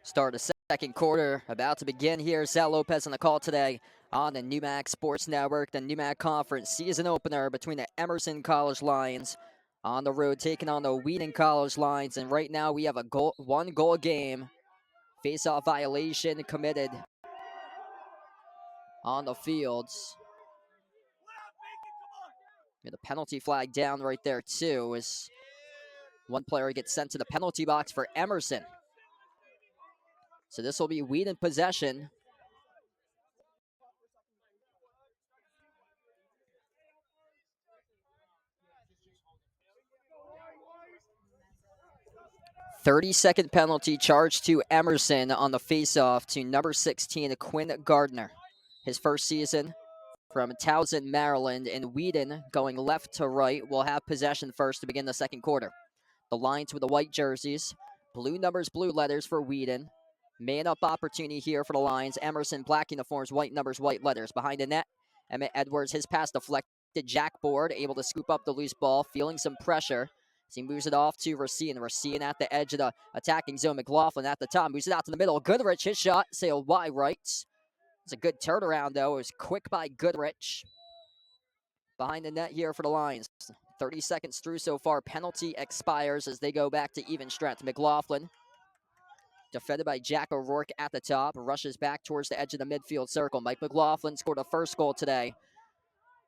Start the second quarter about to begin here. Sal Lopez on the call today on the NewMax Sports Network. The NewMax Conference season opener between the Emerson College Lions on the road taking on the Wheaton College Lions. And right now we have a one goal game. Face-off violation committed on the fields. The penalty flag down right there too as one player gets sent to the penalty box for Emerson. So this will be Wheaton possession. "30-second penalty charged to Emerson on the face-off to number 16, Quinn Gardner. His first season from Towson, Maryland, and Wheaton going left to right will have possession first to begin the second quarter. The Lions with the white jerseys, blue numbers, blue letters for Wheaton. Man-up opportunity here for the Lions. Emerson, black uniforms, white numbers, white letters. Behind the net, Emmett Edwards, his pass deflected. Jack Board able to scoop up the loose ball, feeling some pressure. As he moves it off to Racine. Racine at the edge of the attacking zone. McLaughlin at the top, moves it out to the middle. Goodrich, his shot, sailed wide right. It's a good turnaround, though. It was quick by Goodrich. Behind the net here for the Lions. 30 seconds through so far. Penalty expires as they go back to even strength. McLaughlin, defended by Jack O'Rourke at the top, rushes back towards the edge of the midfield circle. Mike McLaughlin scored a first goal today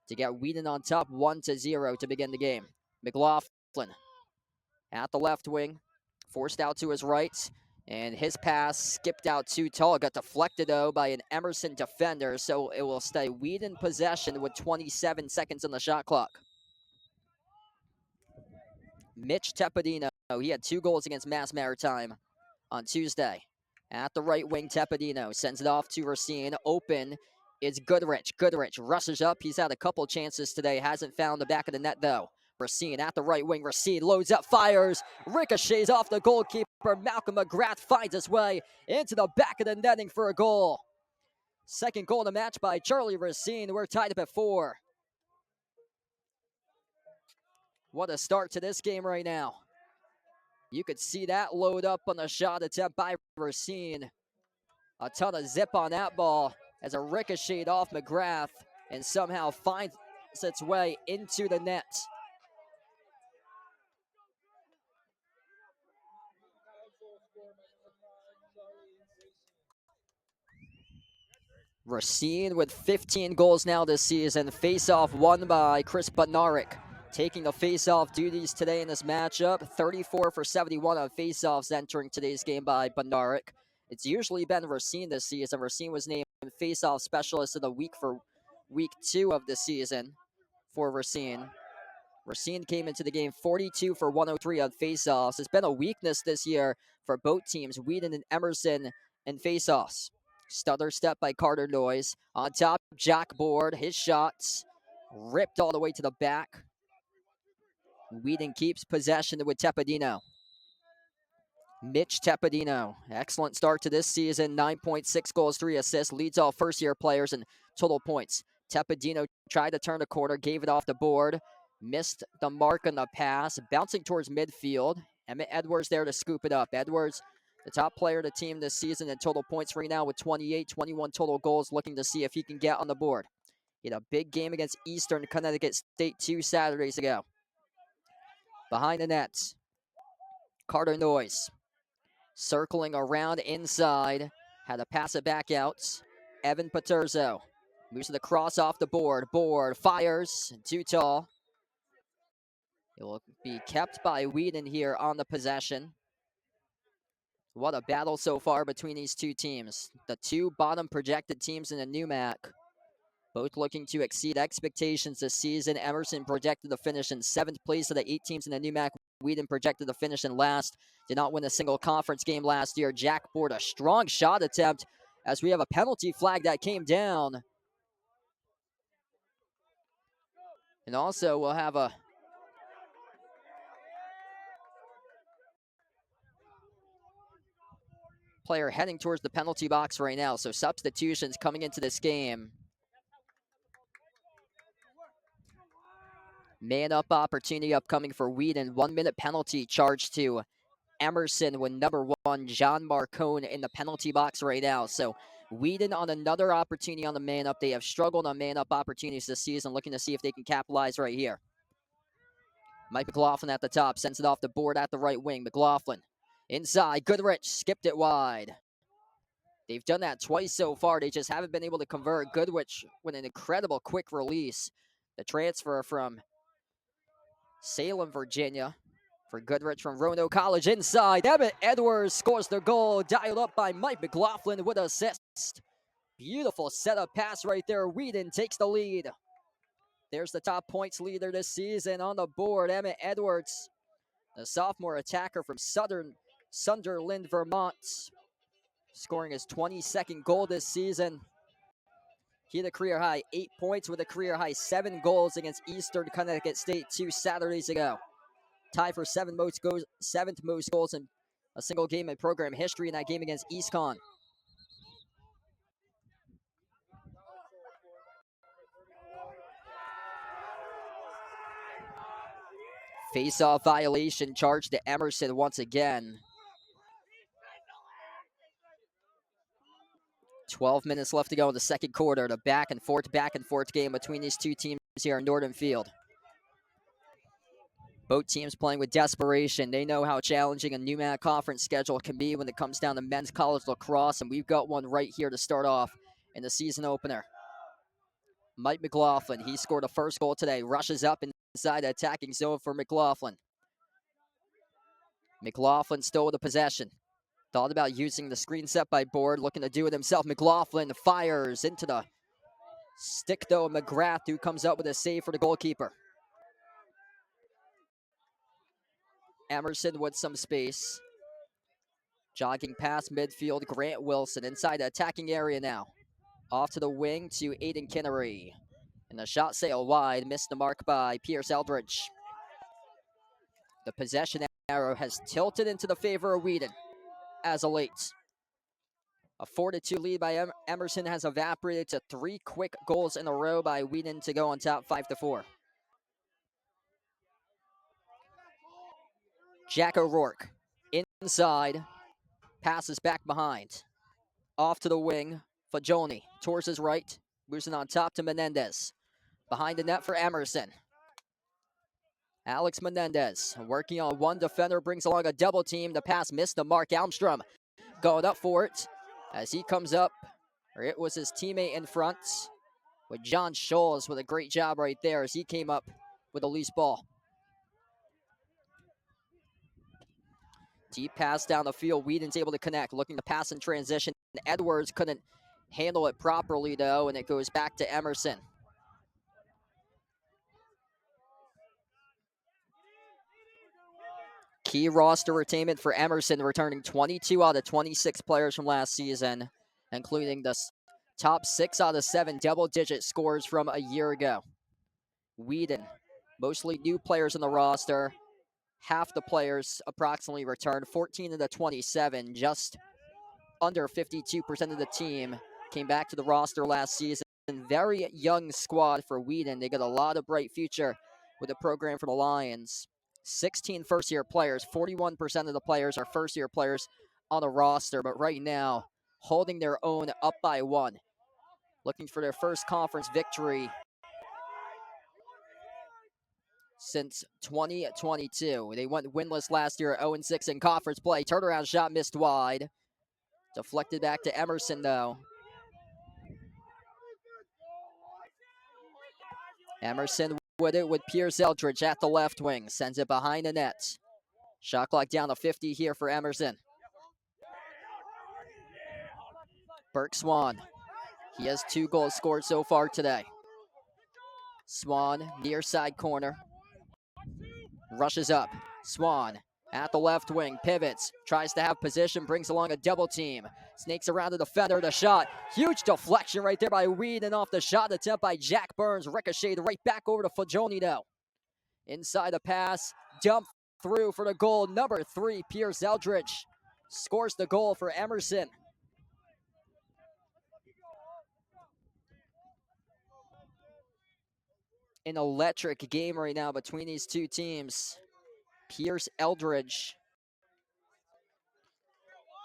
to get Wheaton on top 1-0 to begin the game. McLaughlin at the left wing, forced out to his right, and his pass skipped out too tall. Got deflected, though, by an Emerson defender, so it will stay Wheaton possession with 27 seconds on the shot clock. Mitch Teppadino, he had 2 goals against Mass Maritime on Tuesday. At the right wing, Teppadino sends it off to Racine. Open is Goodrich. Goodrich rushes up. He's had a couple chances today. Hasn't found the back of the net, though. Racine at the right wing. Racine loads up, fires, ricochets off the goalkeeper. Malcolm McGrath finds his way into the back of the netting for a goal. Second goal in the match by Charlie Racine. We're tied up at 4. What a start to this game right now. You could see that load up on the shot attempt by Racine. A ton of zip on that ball as a ricocheted off McGrath and somehow finds its way into the net. Racine with 15 goals now this season. Face-off won by Chris Bednarik, taking the face-off duties today in this matchup. 34 for 71 on face-offs entering today's game by Bednarik. It's usually been Racine this season. Racine was named face-off specialist of the week for week 2 of the season for Racine. Racine came into the game 42 for 103 on face-offs. It's been a weakness this year for both teams, Wheaton and Emerson, in face-offs. Stutter step by Carter Noyes. On top, Jack Board. His shots ripped all the way to the back. Wheaton keeps possession with Teppadino. Mitch Teppadino, excellent start to this season. 9.6 goals, 3 assists. Leads all first-year players in total points. Teppadino tried to turn the corner, gave it off the board. Missed the mark on the pass. Bouncing towards midfield. Emmett Edwards there to scoop it up. Edwards, the top player of the team this season in total points right now with 28, 21 total goals, looking to see if he can get on the board. He had a big game against Eastern Connecticut State 2 Saturdays ago. Behind the nets, Carter Noyes circling around inside. Had to pass it back out. Evan Paterzo moves to the cross off the board. Fires. Too tall. It will be kept by Wheaton here on the possession. What a battle so far between these two teams. The two bottom projected teams in the NUMAC, both looking to exceed expectations this season. Emerson projected to finish in 7th place of the 8 teams in the NUMAC. Wheaton projected to finish in last. Did not win a single conference game last year. Jack Board, a strong shot attempt as we have a penalty flag that came down. And also we'll have a player heading towards the penalty box right now. So substitutions coming into this game. Man up opportunity upcoming for Wheaton. 1 minute penalty charged to Emerson with number 1, John Marcone, in the penalty box right now. So Wheaton on another opportunity on the man up. They have struggled on man up opportunities this season, looking to see if they can capitalize right here. Mike McLaughlin at the top, sends it off the board at the right wing. McLaughlin inside, Goodrich skipped it wide. They've done that twice so far. They just haven't been able to convert. Goodrich with an incredible quick release. The transfer from Salem, Virginia, for Goodrich from Roanoke College inside. Emmett Edwards scores the goal, dialed up by Mike McLaughlin with assist. Beautiful setup pass right there. Wheaton takes the lead. There's the top points leader this season on the board, Emmett Edwards, the sophomore attacker from Sunderland, Vermont, scoring his 22nd goal this season. He had a career high 8 points with a career high 7 goals against Eastern Connecticut State 2 Saturdays ago. Tied for 7th most goals in a single game in program history in that game against EastCon. Face-off violation charged to Emerson once again. 12 minutes left to go in the second quarter. The back and forth game between these two teams here in Nordin Field. Both teams playing with desperation. They know how challenging a NUMAC conference schedule can be when it comes down to men's college lacrosse, and we've got one right here to start off in the season opener. Mike McLaughlin, he scored a first goal today. Rushes up inside the attacking zone for McLaughlin. McLaughlin still with the possession. Thought about using the screen set by Board, looking to do it himself. McLaughlin fires into the stick, though. McGrath, who comes up with a save for the goalkeeper. Emerson with some space. Jogging past midfield, Grant Wilson inside the attacking area now. Off to the wing to Aiden Kinnery. And the shot sailed wide, missed the mark by Pierce Eldridge. The possession arrow has tilted into the favor of Wheaton as of late. A 4-2 lead by Emerson has evaporated to 3 quick goals in a row by Wheaton to go on top 5-4. Jack O'Rourke inside, passes back behind. Off to the wing, Fagioni towards his right, moves it on top to Menendez. Behind the net for Emerson. Alex Menendez working on one defender, brings along a double team. The pass missed the mark. Almstrom going up for it as he comes up, or it was his teammate in front with John Scholes with a great job right there as he came up with a loose ball. Deep pass down the field. Wheaton's able to connect, looking to pass in transition. Edwards couldn't handle it properly, though, and it goes back to Emerson. Key roster retainment for Emerson, returning 22 out of 26 players from last season, including the top 6 out of 7 double-digit scores from a year ago. Wheaton, mostly new players in the roster. Half the players approximately returned, 14 of the 27, just under 52% of the team came back to the roster last season. Very young squad for Wheaton. They got a lot of bright future with the program for the Lions. 16 first-year players, 41% of the players are first-year players on the roster, but right now, holding their own up by 1. Looking for their first conference victory since 2022. They went winless last year at 0-6 in conference play. Turnaround shot missed wide. Deflected back to Emerson, though. Emerson with it with Pierce Eldridge at the left wing. Sends it behind the net. Shot clock down to 50 here for Emerson. Burke Swan. He has 2 goals scored so far today. Swan, near side corner. Rushes up. Swan at the left wing, pivots, tries to have position, brings along a double team. Snakes around the defender, the shot. Huge deflection right there by Wheaton off the shot attempt by Jack Burns. Ricocheted right back over to Fagioni though. Inside the pass, dump through for the goal. Number 3, Pierce Eldridge scores the goal for Emerson. An electric game right now between these two teams. Pierce Eldridge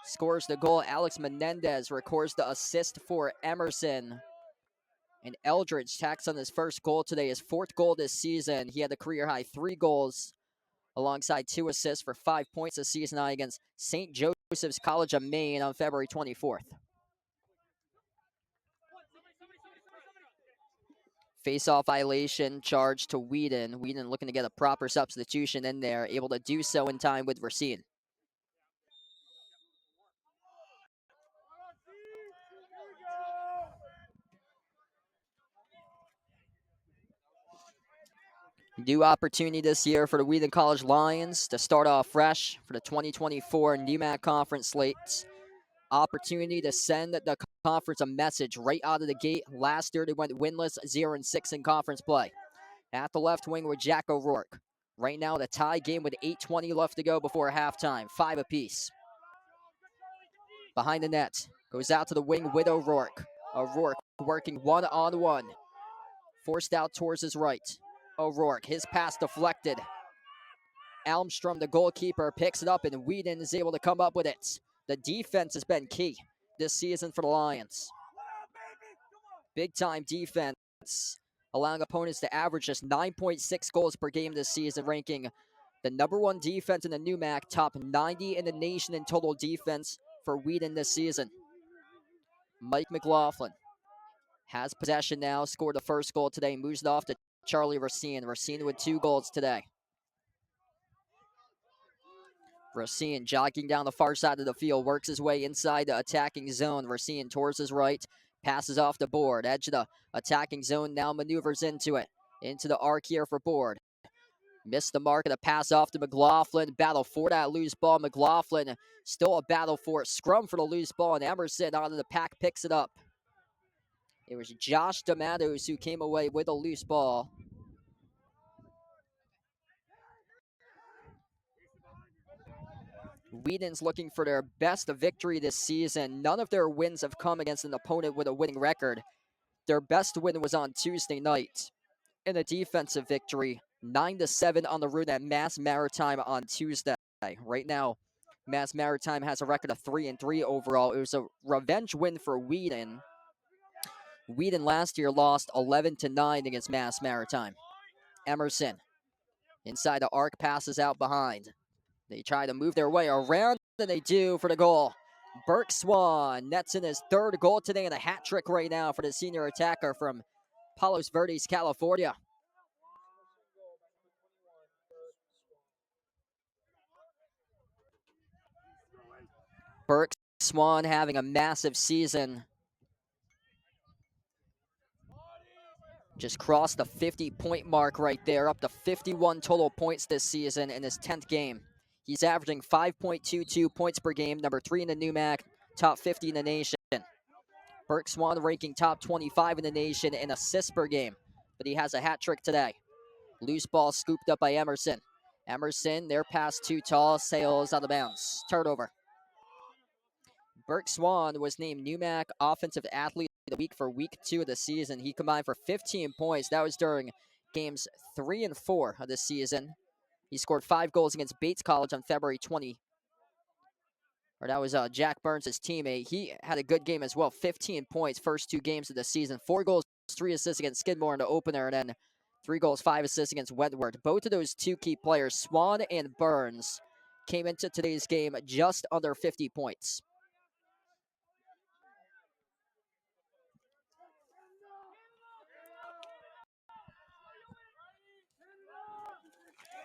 scores the goal. Alex Menendez records the assist for Emerson. And Eldridge tacks on his first goal today, his 4th goal this season. He had the career high 3 goals alongside 2 assists for 5 points this season high against St. Joseph's College of Maine on February 24th. Face-off violation charge to Wheaton. Wheaton looking to get a proper substitution in there, able to do so in time with Racine. New opportunity this year for the Wheaton College Lions to start off fresh for the 2024 NEMAC Conference slate. Opportunity to send the conference a message right out of the gate. Last year they went winless, 0-6 in conference play. At the left wing with Jack O'Rourke. Right now the tie game with 8:20 left to go before halftime, 5 apiece. Behind the net, goes out to the wing with O'Rourke. O'Rourke working one-on-one. Forced out towards his right. O'Rourke, his pass deflected. Almstrom, the goalkeeper, picks it up, and Wheaton is able to come up with it. The defense has been key this season for the Lions. Big-time defense, allowing opponents to average just 9.6 goals per game this season, ranking the number 1 defense in the NEMAC, top 90 in the nation in total defense for Wheaton this season. Mike McLaughlin has possession now, scored the first goal today, moves it off to Charlie Racine. Racine with 2 goals today. Racine jogging down the far side of the field, works his way inside the attacking zone. Racine towards his right, passes off the board. Edge of the attacking zone, now maneuvers into it. Into the arc here for Board. Missed the mark of the pass off to McLaughlin. Battle for that loose ball. McLaughlin still a battle for it. Scrum for the loose ball, and Emerson out of the pack picks it up. It was Josh DeMattos who came away with a loose ball. Wheaton's looking for their best victory this season. None of their wins have come against an opponent with a winning record. Their best win was on Tuesday night in a defensive victory, 9-7 on the road at Mass Maritime on Tuesday. Right now, Mass Maritime has a record of 3-3 overall. It was a revenge win for Wheaton. Wheaton last year lost 11-9 against Mass Maritime. Emerson inside the arc, passes out behind. They try to move their way around, and they do for the goal. Burke Swan nets in his 3rd goal today and a hat trick right now for the senior attacker from Palos Verdes, California. Burke Swan having a massive season. Just crossed the 50-point mark right there, up to 51 total points this season in his 10th game. He's averaging 5.22 points per game, number 3 in the NEMAC, top 50 in the nation. Burke Swan ranking top 25 in the nation in assists per game, but he has a hat trick today. Loose ball scooped up by Emerson. Emerson, their pass too tall, sails out of bounds. Turnover. Burke Swan was named NEMAC Offensive Athlete of the Week for Week 2 of the season. He combined for 15 points. That was during games 3 and 4 of the season. He scored 5 goals against Bates College on February 20. Or that was Jack Burns' teammate. He had a good game as well. 15 points, first 2 games of the season. 4 goals, 3 assists against Skidmore in the opener, and then 3 goals, 5 assists against Wentworth. Both of those 2 key players, Swan and Burns, came into today's game just under 50 points.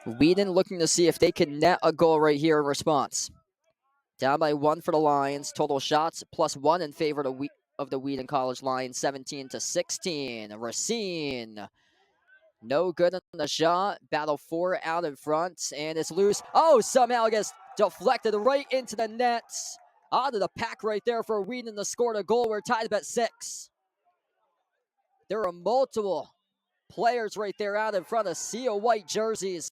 Wheaton looking to see if they can net a goal right here in response. Down by 1 for the Lions. Total shots +1 in favor of the Wheaton College Lions, 17-16. Racine, no good on the shot. Battle 4 out in front, and it's loose. Oh, somehow it gets deflected right into the net. Out of the pack right there for Wheaton to score the goal. We're tied up at 6. There are multiple players right there out in front of seal white jerseys.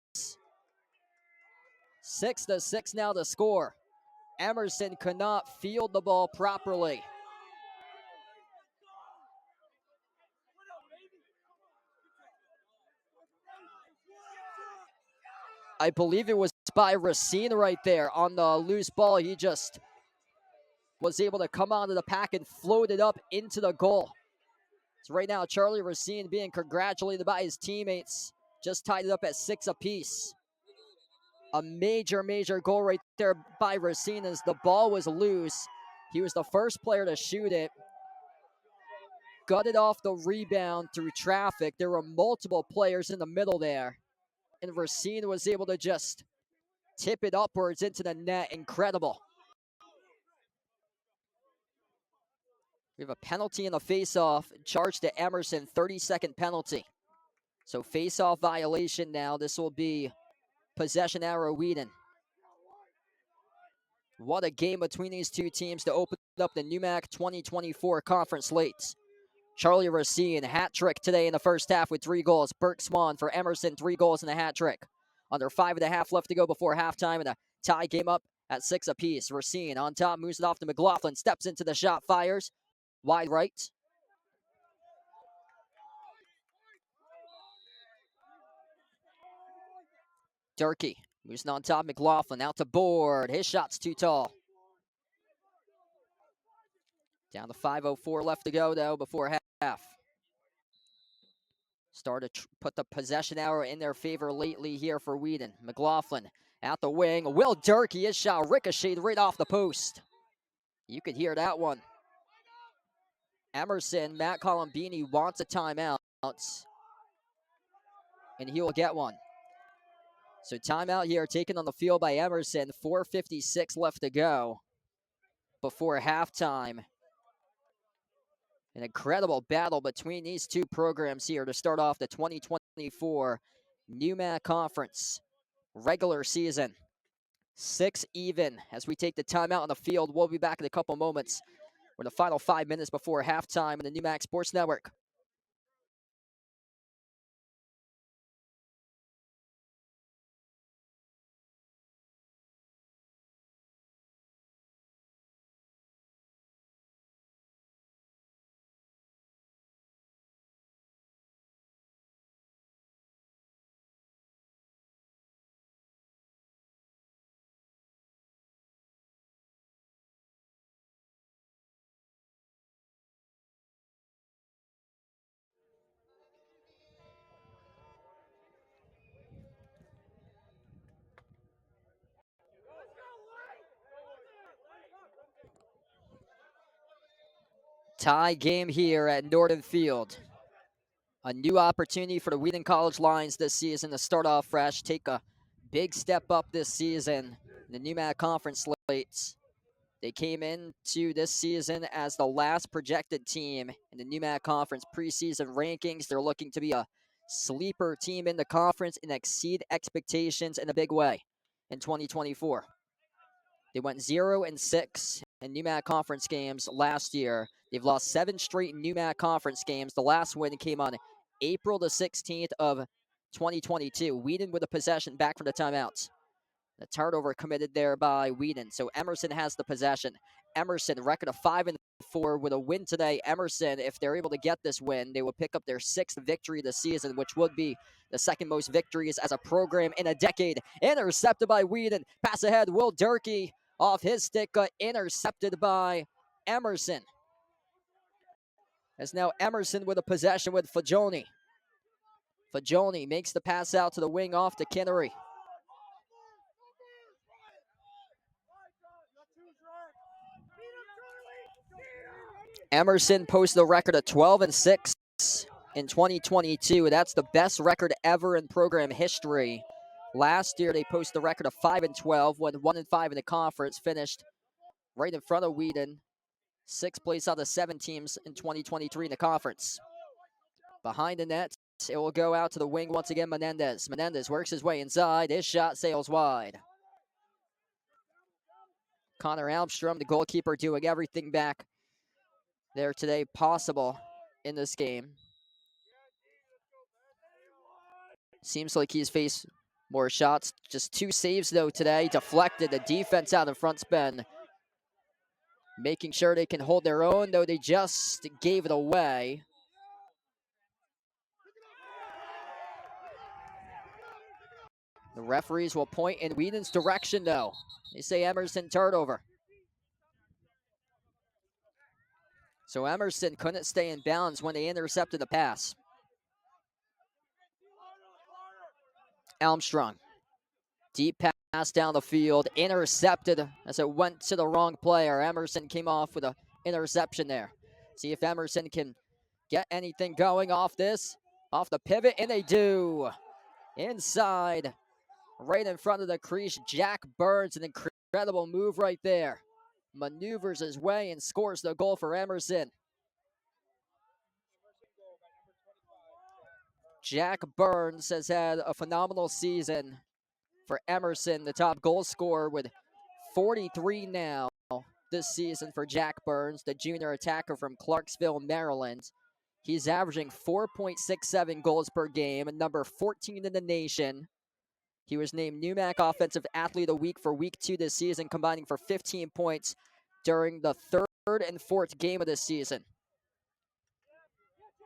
6-6 now to score. Emerson could not field the ball properly. I believe it was by Racine right there on the loose ball. He just was able to come onto the pack and float it up into the goal. So right now, Charlie Racine being congratulated by his teammates. Just tied it up at 6 apiece. A major goal right there by Racine as the ball was loose. He was the first player to shoot it. Gutted off the rebound through traffic. There were multiple players in the middle there. And Racine was able to just tip it upwards into the net. Incredible. We have a penalty in the face-off. Charged to Emerson, 30-second penalty. So face-off violation now. This will be possession arrow Wheaton. What a game between these two teams to open up the NUMAC 2024 conference slate. Charlie Racine, hat trick today in the first half with 3 goals. Burke Swan for Emerson, 3 goals and a hat trick. Under 5.5 left to go before halftime, and a tie game up at 6 apiece. Racine on top, moves it off to McLaughlin, steps into the shot, fires. Wide right. Durkee moves on top, McLaughlin out to board. His shot's too tall. Down to 5:04 left to go, though, before half. Started to put the possession arrow in their favor lately here for Wheaton. McLaughlin out the wing. Will Durkee, his shot ricocheted right off the post. You could hear that one. Emerson, Matt Colombini wants a timeout, and he will get one. So timeout here taken on the field by Emerson. 4:56 left to go before halftime. An incredible battle between these two programs here to start off the 2024 NUMAC Conference regular season. 6 even as we take the timeout on the field. We'll be back in a couple moments. We're in the final 5 minutes before halftime in the NUMAC Sports Network. Tie game here at Norton Field. A new opportunity for the Wheaton College Lions this season to start off fresh, take a big step up this season in the NUMAC Conference slates. They came into this season as the last projected team in the NUMAC Conference preseason rankings. They're looking to be a sleeper team in the conference and exceed expectations in a big way in 2024. They went 0-6 in NUMAC Conference games last year. They've lost 7 straight NUMAC Conference games. The last win came on April the 16th of 2022. Wheaton with a possession back from the timeouts. The turnover committed there by Wheaton. So Emerson has the possession. Emerson, record of 5-4 with a win today. Emerson, if they're able to get this win, they will pick up their 6th victory this season, which would be the 2nd most victories as a program in a decade. Intercepted by Wheaton. Pass ahead, Will Durkee off his stick, intercepted by Emerson. As now Emerson with a possession with Fagioni. Fagioni makes the pass out to the wing off to Kinnery. Emerson posted a record of 12-6 in 2022. That's the best record ever in program history Last year, they posted a record of 5-12, went 1-5 in the conference, finished right in front of Wheaton, 6th place out of 7 teams in 2023 in the conference. Behind the net, it will go out to the wing once again, Menendez. Menendez works his way inside. His shot sails wide. Connor Almstrom, the goalkeeper, doing everything back there today possible in this game. Seems like he's faced more shots. Just 2 saves, though, today. Deflected. The defense out in front's been making sure they can hold their own, though they just gave it away. The referees will point in Wheaton's direction, though. They say Emerson turnover. So Emerson couldn't stay in bounds when they intercepted the pass. Almstrong. Deep pass down the field. Intercepted as it went to the wrong player. Emerson came off with an interception there. See if Emerson can get anything going off this. Off the pivot, and they do. Inside. Right in front of the crease. Jack Burns, an incredible move right there. Maneuvers his way and scores the goal for Emerson. Jack Burns has had a phenomenal season for Emerson, the top goal scorer with 43 now this season for Jack Burns, the junior attacker from Clarksville, Maryland. He's averaging 4.67 goals per game, number 14 in the nation. He was named NUMAC Offensive Athlete of the Week for Week 2 this season, combining for 15 points during the 3rd and 4th game of this season.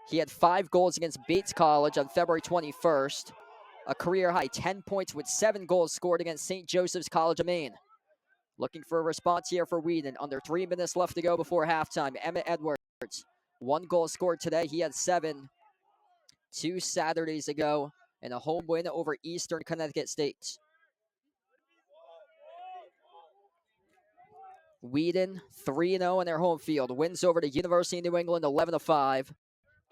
He had 5 goals against Bates College on February 21st, a career-high 10 points with 7 goals scored against St. Joseph's College of Maine. Looking for a response here for Wheaton. Under 3 minutes left to go before halftime. Emmett Edwards, 1 goal scored today. He had 7 2 Saturdays ago in a home win over Eastern Connecticut State. Wheaton 3-0 in their home field. Wins over the University of New England 11-5.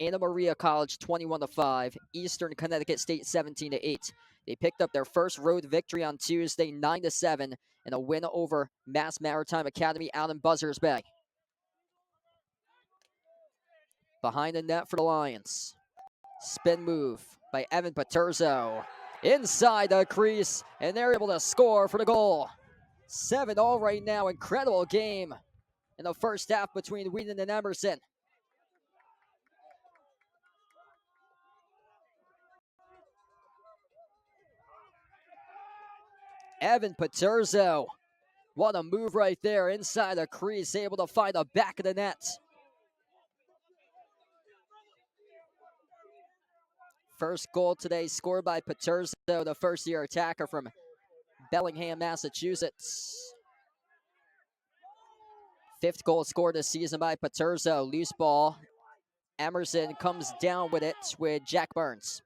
Anna Maria College 21-5. Eastern Connecticut State 17-8. They picked up their first road victory on Tuesday 9-7 in a win over Mass Maritime Academy out in Buzzards Bay. Behind the net for the Lions. Spin move by Evan Paterzo. Inside the crease, and they're able to score for the goal. 7-all right now. Incredible game in the first half between Wheaton and Emerson. Evan Paterzo. What a move right there inside the crease, able to find the back of the net. First goal today scored by Paterzo, the first-year attacker from Bellingham, Massachusetts. 5th goal scored this season by Paterzo. Loose ball. Emerson comes down with it with Jack Burns.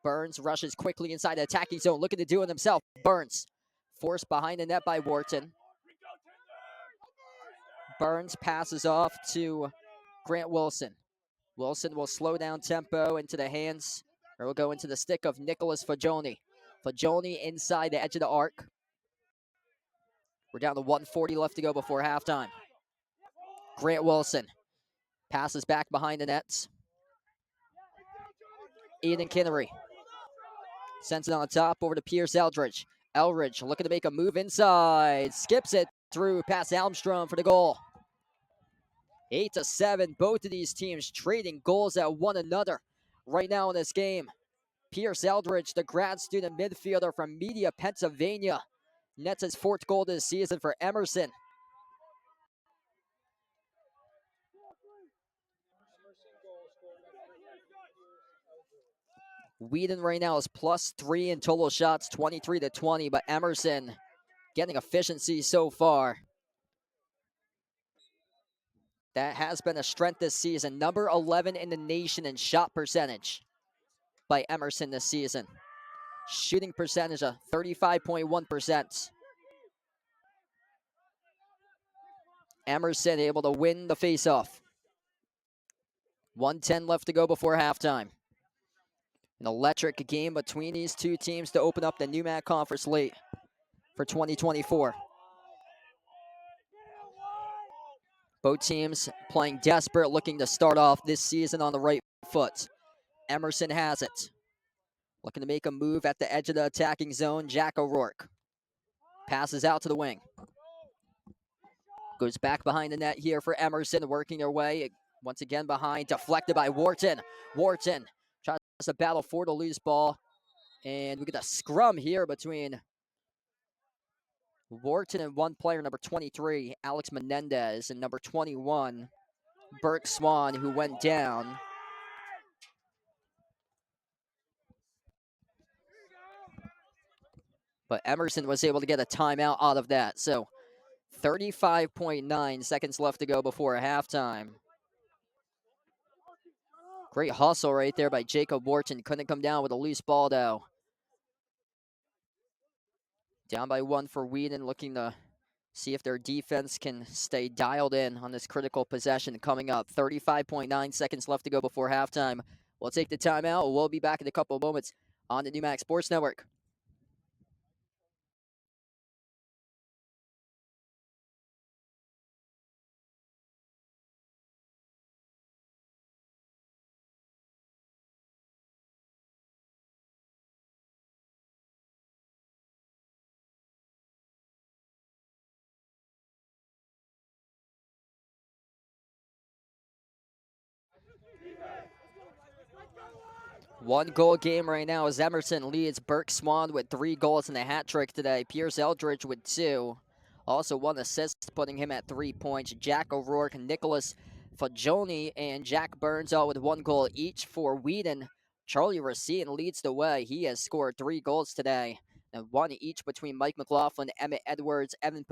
Burns rushes quickly inside the attacking zone, looking to do it himself. Burns forced behind the net by Wharton. Burns passes off to Grant Wilson. Wilson will slow down tempo into the hands, or will go into the stick of Nicholas Fagioni. Fagioni inside the edge of the arc. We're down to 1:40 left to go before halftime. Grant Wilson passes back behind the nets. Eden Kinnery sends it on top over to Pierce Eldridge. Eldridge looking to make a move inside. Skips it through past Almstrom for the goal. 8-7. Both of these teams trading goals at one another right now in this game. Pierce Eldridge, the grad student midfielder from Media, Pennsylvania, nets his 4th goal this season for Emerson. Wheaton right now is +3 in total shots, 23-20, but Emerson getting efficiency so far. That has been a strength this season. Number 11 in the nation in shot percentage by Emerson this season. Shooting percentage of 35.1%. Emerson able to win the faceoff. 1:10 left to go before halftime. An electric game between these two teams to open up the NEWMAC Conference slate for 2024. Both teams playing desperate, looking to start off this season on the right foot. Emerson has it. Looking to make a move at the edge of the attacking zone. Jack O'Rourke passes out to the wing. Goes back behind the net here for Emerson, working their way once again behind, deflected by Wharton. Wharton tries to battle for the loose ball, and we get a scrum here between Wharton and one player, number 23, Alex Menendez, and number 21, Burke Swan, who went down. But Emerson was able to get a timeout out of that. So 35.9 seconds left to go before halftime. Great hustle right there by Jacob Wharton. Couldn't come down with a loose ball, though. Down by one for Wheaton, looking to see if their defense can stay dialed in on this critical possession coming up. 35.9 seconds left to go before halftime. We'll take the timeout. We'll be back in a couple of moments on the NEWMAC Sports Network. One goal game right now as Emerson leads Burke Swan with 3 goals and a hat trick today. Pierce Eldridge with 2. Also 1 assist, putting him at 3 points. Jack O'Rourke, Nicholas Fagioni, and Jack Burns all with 1 goal each for Wheaton. Charlie Racine leads the way. He has scored 3 goals today, and 1 each between Mike McLaughlin, Emmett Edwards, Evan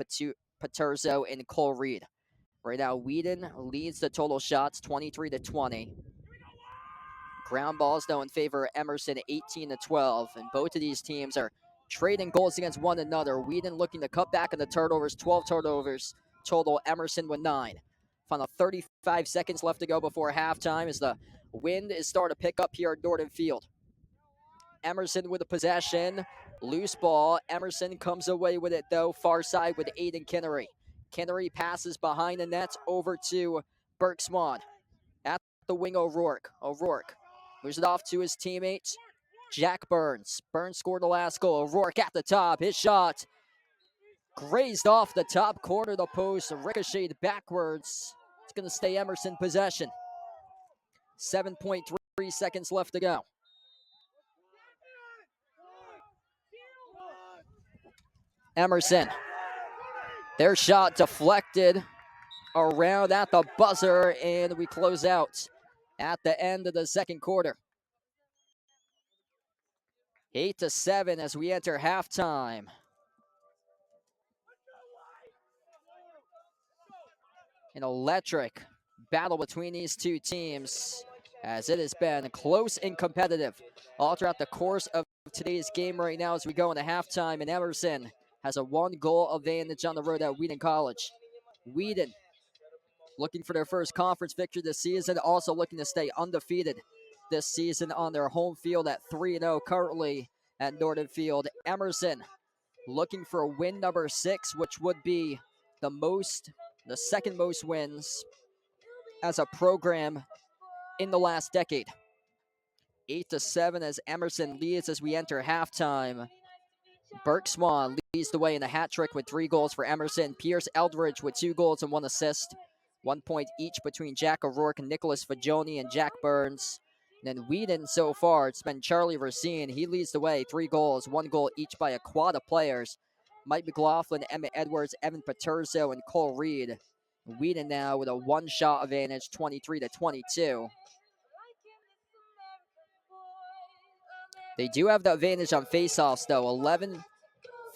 Paterzo, and Cole Reed. Right now, Wheaton leads the total shots 23-20. Ground balls, though, in favor of Emerson, 18-12. And both of these teams are trading goals against one another. Wheaton looking to cut back on the turnovers, 12 turnovers total. Emerson with 9. Final 35 seconds left to go before halftime as the wind is starting to pick up here at Norton Field. Emerson with the possession. Loose ball. Emerson comes away with it, though. Far side with Aiden Kinnery. Kinnery passes behind the nets over to Burke Swan. At the wing, O'Rourke. O'Rourke moves it off to his teammates. Jack Burns. Burns scored the last goal. O'Rourke at the top. His shot grazed off the top corner of the post. Ricocheted backwards. It's going to stay Emerson possession. 7.3 seconds left to go. Emerson. Their shot deflected around at the buzzer, and we close out at the end of the second quarter. 8-7 as we enter halftime. An electric battle between these two teams as it has been close and competitive all throughout the course of today's game right now as we go into halftime, and Emerson has a 1-goal advantage on the road at Wheaton College. Wheaton looking for their first conference victory this season, also looking to stay undefeated this season on their home field at 3-0 currently at Norton Field. Emerson looking for win number 6, which would be the second most wins as a program in the last decade. 8-7 as Emerson leads as we enter halftime. Burke Swan leads the way in a hat trick with 3 goals for Emerson. Pierce Eldridge with 2 goals and 1 assist. 1 point each between Jack O'Rourke and Nicholas Fagioni and Jack Burns. And then Wheaton so far, it's been Charlie Racine. He leads the way, 3 goals, 1 goal each by a quad of players. Mike McLaughlin, Emmett Edwards, Evan Paterzo, and Cole Reed. Wheaton now with a 1-shot advantage, 23-22. They do have the advantage on faceoffs, though. 11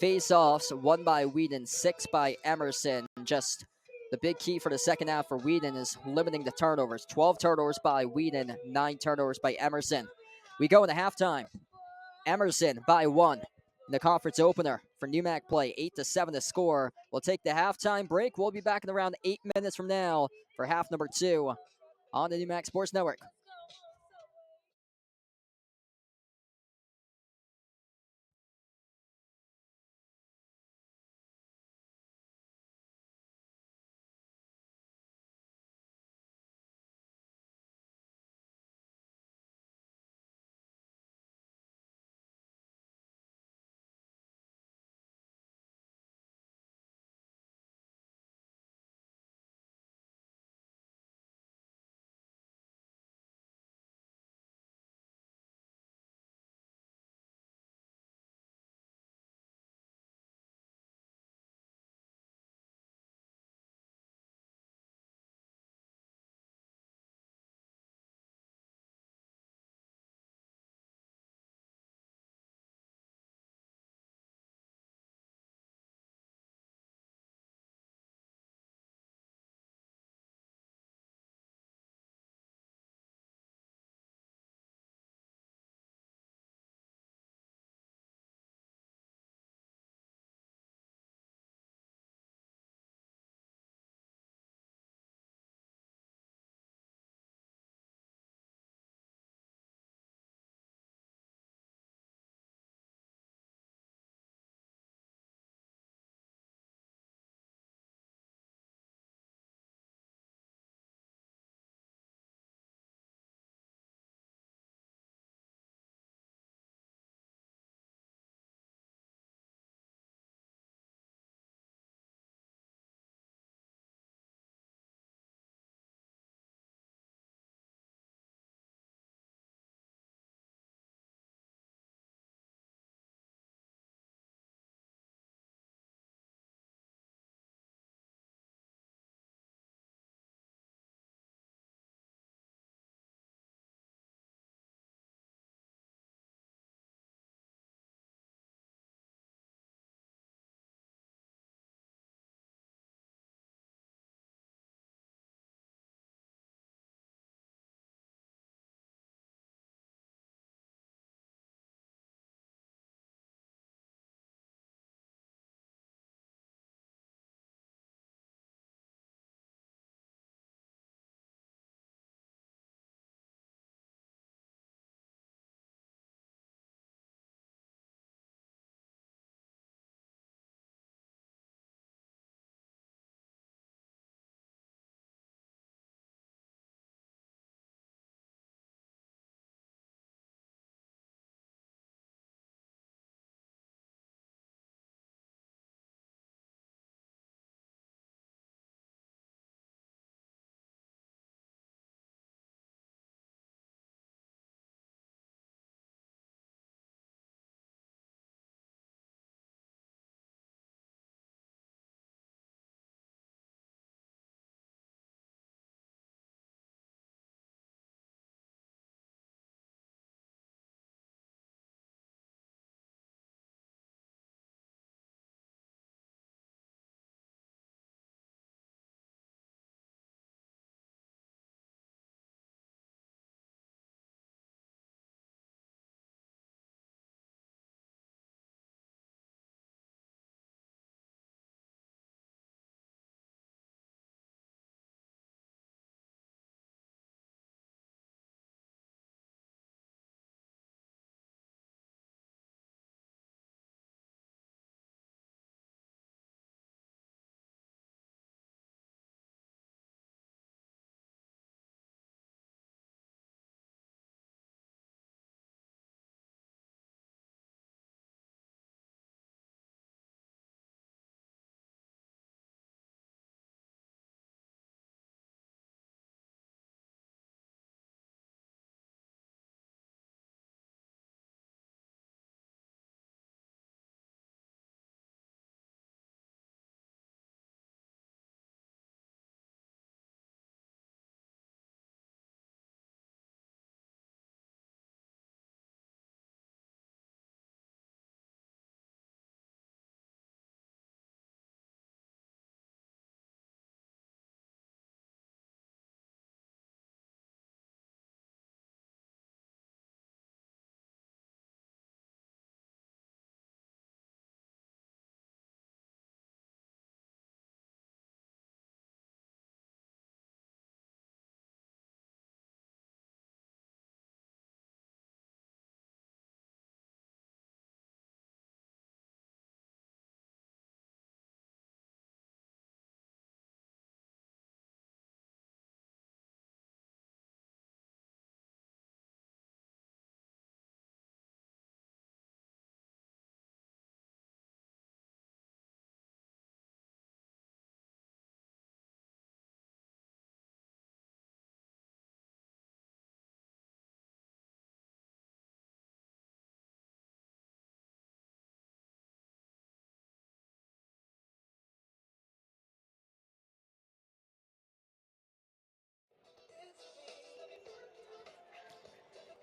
faceoffs won by Wheaton, 6 by Emerson. Just the big key for the second half for Wheaton is limiting the turnovers. 12 turnovers by Wheaton, 9 turnovers by Emerson. We go into halftime. Emerson by 1 in the conference opener for NEWMAC play. 8-7 to score. We'll take the halftime break. We'll be back in around 8 minutes from now for half number 2 on the NEWMAC Sports Network.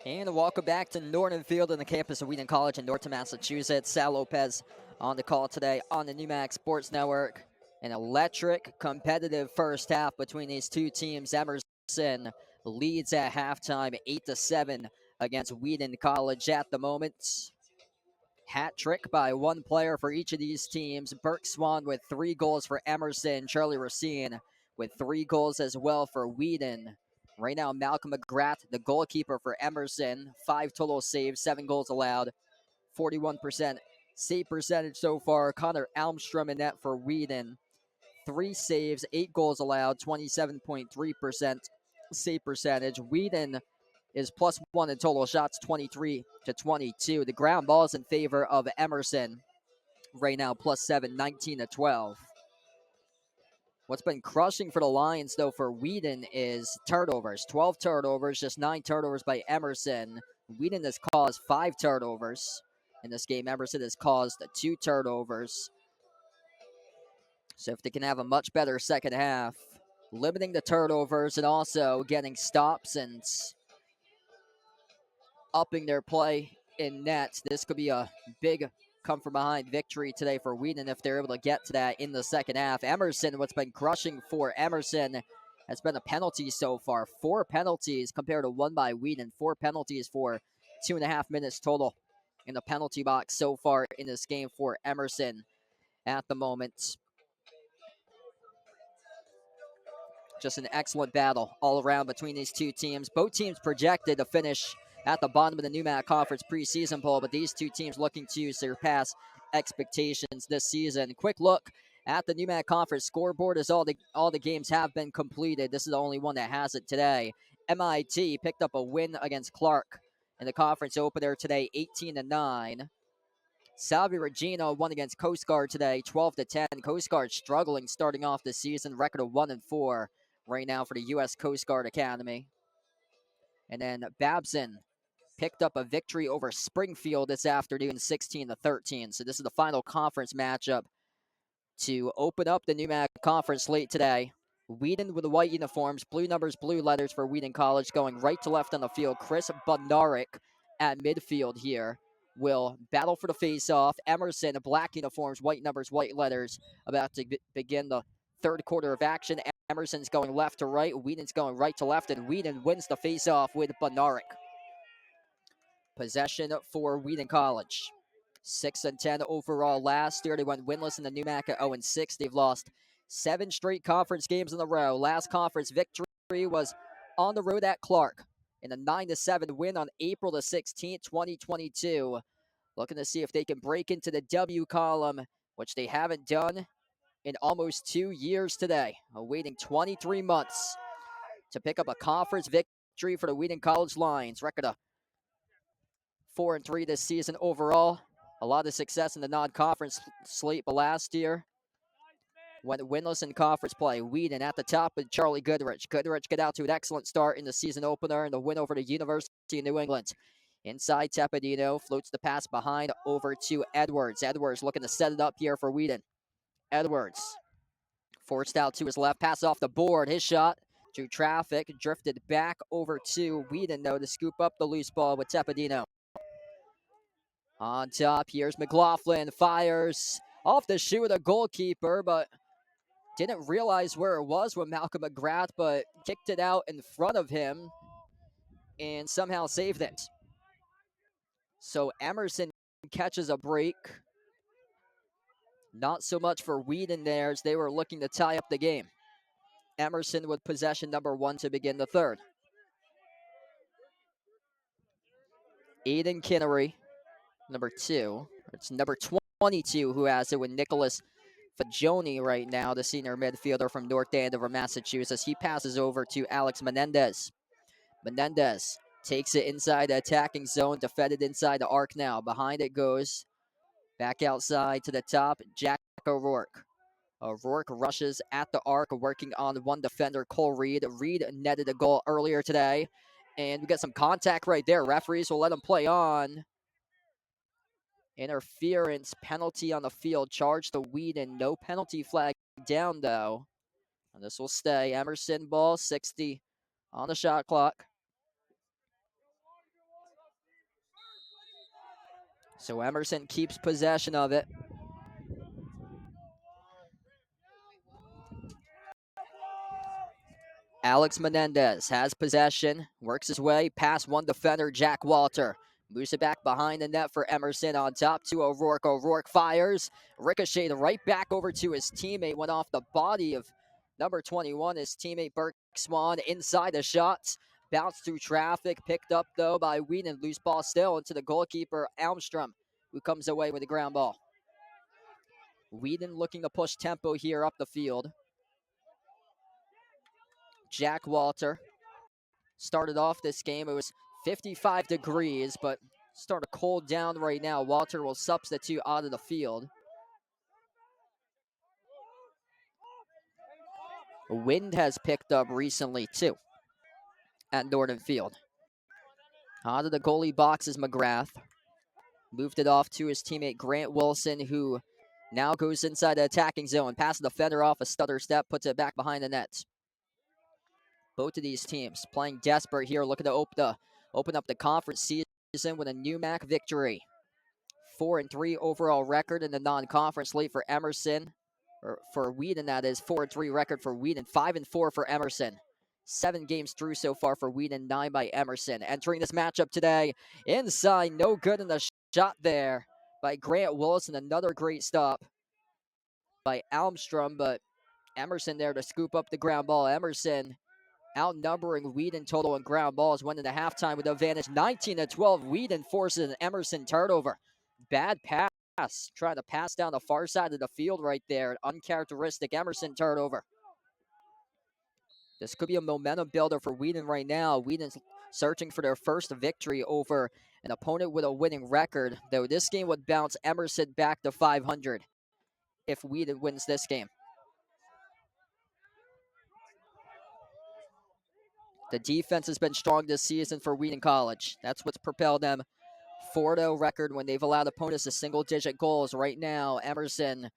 And welcome back to Norton Field on the campus of Wheaton College in Norton, Massachusetts. Sal Lopez on the call today on the NewMax Sports Network. An electric, competitive first half between these two teams. Emerson leads at halftime 8-7 against Wheaton College at the moment. Hat trick by one player for each of these teams. Burke Swan with 3 goals for Emerson. Charlie Racine with 3 goals as well for Wheaton. Right now, Malcolm McGrath, the goalkeeper for Emerson. 5 total saves, 7 goals allowed, 41% save percentage so far. Connor Almstrom in net for Wheaton. 3 saves, 8 goals allowed, 27.3% save percentage. Wheaton is +1 in total shots, 23-22. The ground ball is in favor of Emerson right now, +7, 19-12. What's been crushing for the Lions, though, for Wheaton is turnovers. 12 turnovers, just 9 turnovers by Emerson. Wheaton has caused 5 turnovers in this game. Emerson has caused 2 turnovers. So if they can have a much better second half, limiting the turnovers and also getting stops and upping their play in net, this could be a big come from behind victory today for Wheaton if they're able to get to that in the second half. Emerson, what's been crushing for Emerson has been a penalty so far. 4 penalties compared to 1 by Wheaton. 4 penalties for 2.5 minutes total in the penalty box so far in this game for Emerson at the moment. Just an excellent battle all around between these two teams. Both teams projected to finish at the bottom of the NewMac Conference preseason poll, but these two teams looking to surpass expectations this season. Quick look at the NewMac Conference scoreboard as all the games have been completed. This is the only one that has it today. MIT picked up a win against Clark in the conference opener today, 18-9. Salve Regina won against Coast Guard today, 12-10. Coast Guard struggling starting off the season, record of 1-4 right now for the U.S. Coast Guard Academy. And then Babson picked up a victory over Springfield this afternoon, 16-13. So this is the final conference matchup to open up the NewMac Conference slate today. Wheaton with the white uniforms, blue numbers, blue letters for Wheaton College, going right to left on the field. Chris Bednarik at midfield here will battle for the face-off. Emerson, black uniforms, white numbers, white letters, about to begin the third quarter of action. Emerson's going left to right. Wheaton's going right to left, and Wheaton wins the face-off with Bednarik. Possession for Wheaton College. 6-10 overall last year. They went winless in the NewMac at 0-6. They've lost 7 straight conference games in a row. Last conference victory was on the road at Clark in a 9-7 win on April the 16th, 2022. Looking to see if they can break into the W column, which they haven't done in almost 2 years today. Waiting 23 months to pick up a conference victory for the Wheaton College Lions. Record of 4-3 this season overall. A lot of success in the non-conference slate, but last year went winless in conference play. Wheaton at the top with Charlie Goodrich. Goodrich got out to an excellent start in the season opener and the win over the University of New England. Inside, Tepedino floats the pass behind over to Edwards. Edwards looking to set it up here for Wheaton. Edwards forced out to his left, pass off the board. His shot to traffic, drifted back over to Wheaton, though, to scoop up the loose ball with Tepedino. On top, here's McLaughlin, fires off the shoe of the goalkeeper, but didn't realize where it was when Malcolm McGrath, but kicked it out in front of him and somehow saved it. So Emerson catches a break. Not so much for Wheaton there as they were looking to tie up the game. Emerson with possession number 1 to begin the third. Aiden Kinnery, number 2. It's number 22 who has it with Nicholas Fagioni right now, the senior midfielder from North Andover, Massachusetts. He passes over to Alex Menendez. Menendez takes it inside the attacking zone, defended inside the arc now. Behind it goes back outside to the top, Jack O'Rourke. O'Rourke rushes at the arc, working on one defender, Cole Reed. Reed netted a goal earlier today, and we got some contact right there. Referees will let him play on. Interference, penalty on the field, charge to Wheaton. No penalty flag down, though. And this will stay. Emerson ball, 60 on the shot clock. So Emerson keeps possession of it. Alex Menendez has possession, works his way past one defender, Jack Walter. Moves it back behind the net for Emerson on top to O'Rourke. O'Rourke fires, ricocheted right back over to his teammate, went off the body of number 21, his teammate Burke Swan inside the shots. Bounced through traffic, picked up though by Wheaton. Loose ball still into the goalkeeper, Almstrom, who comes away with the ground ball. Wheaton looking to push tempo here up the field. Jack Walter started off this game. It was 55 degrees, but started to cool down right now. Walter will substitute out of the field. Wind has picked up recently too at Norton Field. Out of the goalie box is McGrath. Moved it off to his teammate Grant Wilson, who now goes inside the attacking zone. Passes the defender off a stutter step, puts it back behind the net. Both of these teams playing desperate here, looking to open up the conference season with a NUMAC victory. 4-3 overall record in the non-conference league for Emerson, or for Wheaton, that is 4-3 record for Wheaton, 5-4 for Emerson. 7 games through so far for Wheaton, 9 by Emerson. Entering this matchup today, inside, no good in the shot there by Grant Wilson. Another great stop by Almstrom, but Emerson there to scoop up the ground ball. Emerson outnumbering Wheaton total in ground balls, went into halftime with advantage 19-12. Wheaton forces an Emerson turnover. Bad pass, trying to pass down the far side of the field right there. An uncharacteristic Emerson turnover. This could be a momentum builder for Wheaton right now. Wheaton's searching for their first victory over an opponent with a winning record, though this game would bounce Emerson back to 500 if Wheaton wins this game. The defense has been strong this season for Wheaton College. That's what's propelled them 4-0 record when they've allowed opponents to single-digit goals. Right now, Emerson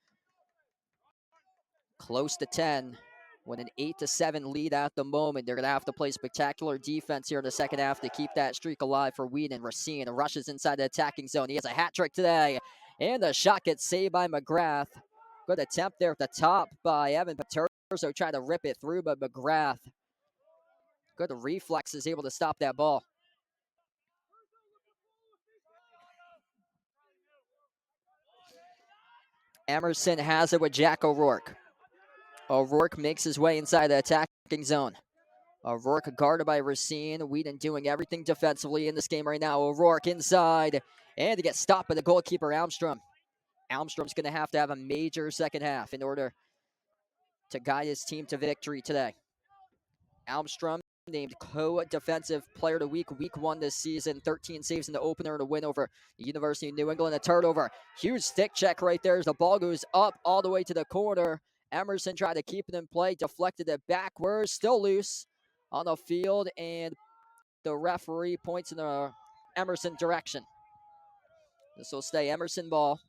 close to 10 with an 8-7 lead at the moment. They're going to have to play spectacular defense here in the second half to keep that streak alive for Wheaton. Racine rushes inside the attacking zone. He has a hat trick today, and the shot gets saved by McGrath. Good attempt there at the top by Evan Paterzo, trying to rip it through, but McGrath, good reflexes, able to stop that ball. Emerson has it with Jack O'Rourke. O'Rourke makes his way inside the attacking zone. O'Rourke guarded by Racine. Wheaton doing everything defensively in this game right now. O'Rourke inside, and to get stopped by the goalkeeper, Almstrom. Almstrom's going to have a major second half in order to guide his team to victory today. Almstrom named co-defensive player of the week 1 this season. 13 saves in the opener to win over the University of New England. A turnover. Huge stick check right there as the ball goes up all the way to the corner. Emerson tried to keep it in play, deflected it backwards, still loose on the field, and the referee points in the Emerson direction. This will stay Emerson ball.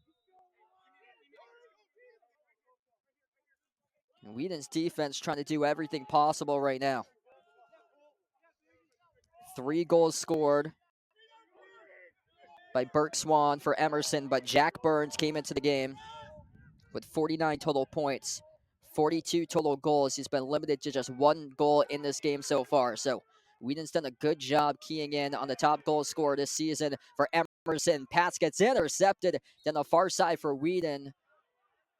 And Wheaton's defense trying to do everything possible right now. 3 goals scored by Burke Swan for Emerson, but Jack Burns came into the game with 49 total points, 42 total goals. He's been limited to just 1 goal in this game so far. So Wheaton's done a good job keying in on the top goal scorer this season for Emerson. Pass gets intercepted down the far side for Wheaton,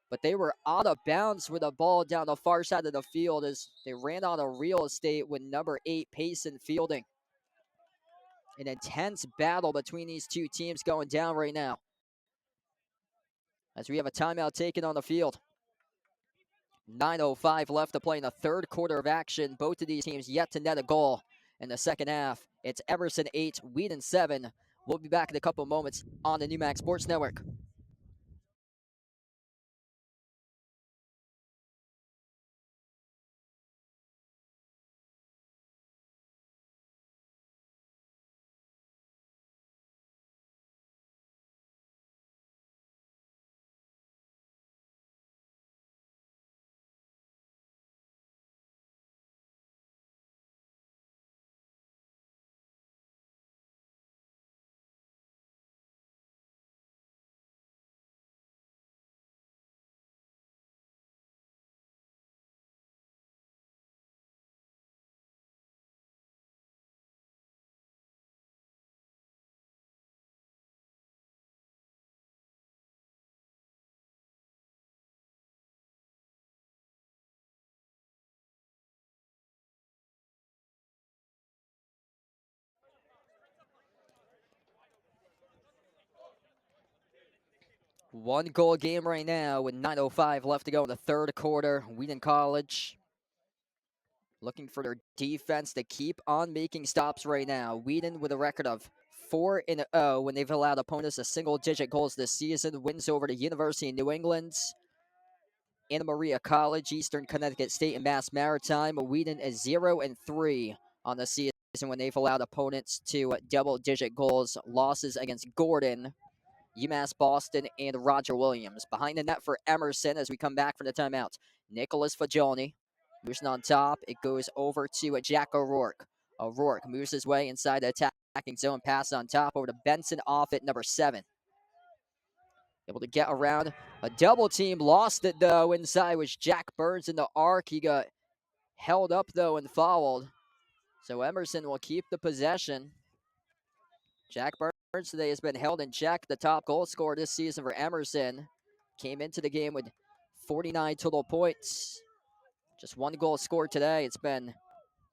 but they were out of bounds with the ball down the far side of the field as they ran out of real estate with number 8 Payson fielding. An intense battle between these two teams going down right now, as we have a timeout taken on the field. 9:05 left to play in the third quarter of action. Both of these teams yet to net a goal in the second half. It's Emerson 8, Wheaton 7. We'll be back in a couple moments on the NUMAC Sports Network. One goal game right now with 9:05 left to go in the third quarter. Wheaton College looking for their defense to keep on making stops right now. Wheaton with a record of 4-0 when they've allowed opponents to single-digit goals this season. Wins over the University of New England, Anna Maria College, Eastern Connecticut State, and Mass Maritime. Wheaton is 0-3 on the season when they've allowed opponents to double-digit goals. Losses against Gordon, UMass Boston, and Roger Williams. Behind the net for Emerson as we come back from the timeout. Nicholas Fagioni moves on top. It goes over to Jack O'Rourke. O'Rourke moves his way inside the attacking zone. Pass on top over to Benson off at number 7. Able to get around a double team. Lost it though. Inside was Jack Burns in the arc. He got held up though and fouled. So Emerson will keep the possession. Jack Burns today has been held in check. The top goal scorer this season for Emerson. Came into the game with 49 total points. Just one goal scored today. It's been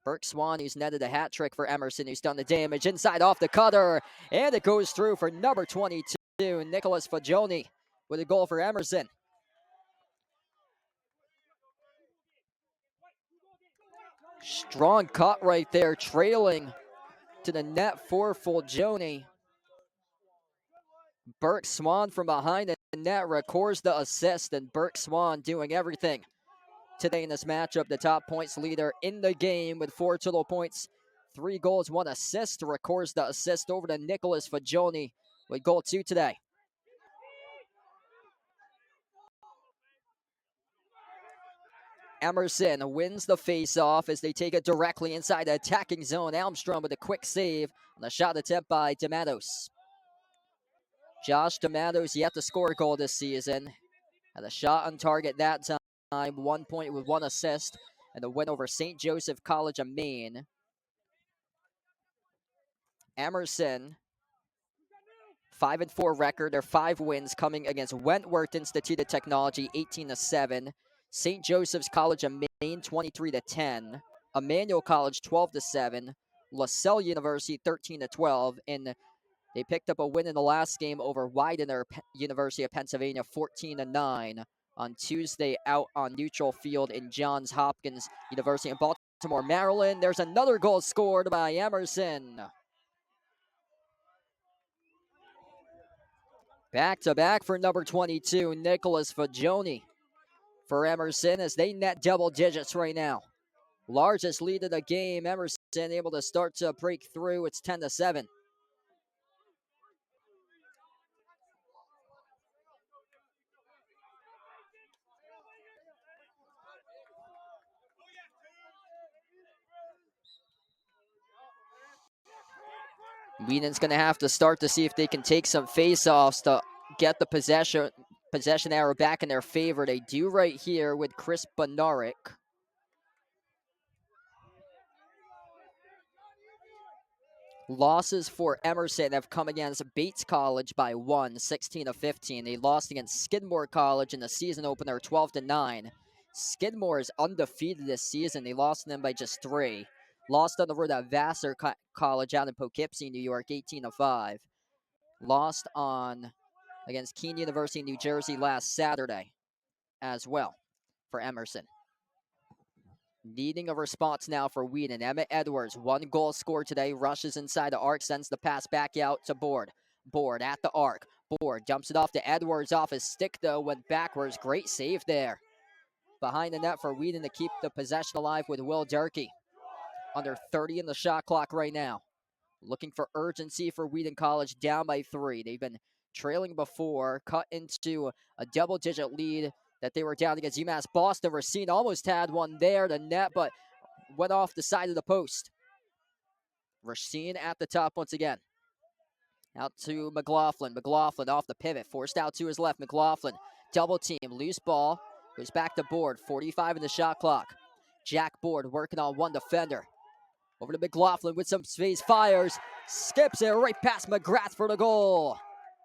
Burke Swan who's netted a hat trick for Emerson, who's done the damage. Inside off the cutter. And it goes through for number 22, Nicholas Fagioni, with a goal for Emerson. Strong cut right there, trailing to the net for Fagioni. Burke Swan from behind the net records the assist, and Burke Swan doing everything today in this matchup. The top points leader in the game with 4 total points, 3 goals, 1 assist. Records the assist over to Nicholas Fagioni with goal 2 today. Emerson wins the face-off as they take it directly inside the attacking zone. Almstrom with a quick save on the shot attempt by D'Amatos. Josh D'Amatos yet to score a goal this season. Had a shot on target that time, 1 point with 1 assist, and the win over St. Joseph College of Maine. Emerson, 5-4 record. Their 5 wins coming against Wentworth Institute of Technology, 18-7. St. Joseph's College of Maine, 23-10. Emmanuel College, 12-7. LaSalle University, 13-12. And they picked up a win in the last game over Widener University of Pennsylvania, 14-9 on Tuesday out on neutral field in Johns Hopkins University in Baltimore, Maryland. There's another goal scored by Emerson. Back-to-back for number 22, Nicholas Fagioni for Emerson as they net double digits right now. Largest lead of the game. Emerson able to start to break through. It's 10-7. Wheaton's going to have to start to see if they can take some face-offs to get the possession arrow back in their favor. They do right here with Chris Benaric. Losses for Emerson have come against Bates College by 1, 16-15. They lost against Skidmore College in the season opener, 12-9. Skidmore is undefeated this season. They lost to them by just 3. Lost on the road at Vassar College out in Poughkeepsie, New York, 18-5. Lost against Keene University, New Jersey last Saturday as well for Emerson. Needing a response now for Wheaton. Emmett Edwards, 1 goal scored today, rushes inside the arc, sends the pass back out to Board. Board at the arc. Board dumps it off to Edwards, off his stick though, went backwards. Great save there. Behind the net for Wheaton to keep the possession alive with Will Durkee. Under 30 in the shot clock right now. Looking for urgency for Wheaton College, down by 3. They've been trailing before, cut into a double-digit lead that they were down against UMass Boston. Racine almost had one there to net, but went off the side of the post. Racine at the top once again. Out to McLaughlin. McLaughlin off the pivot, forced out to his left. McLaughlin, double team, loose ball, goes back to Board. 45 in the shot clock. Jack Board working on one defender. Over to McLaughlin with some space, fires, skips it right past McGrath for the goal.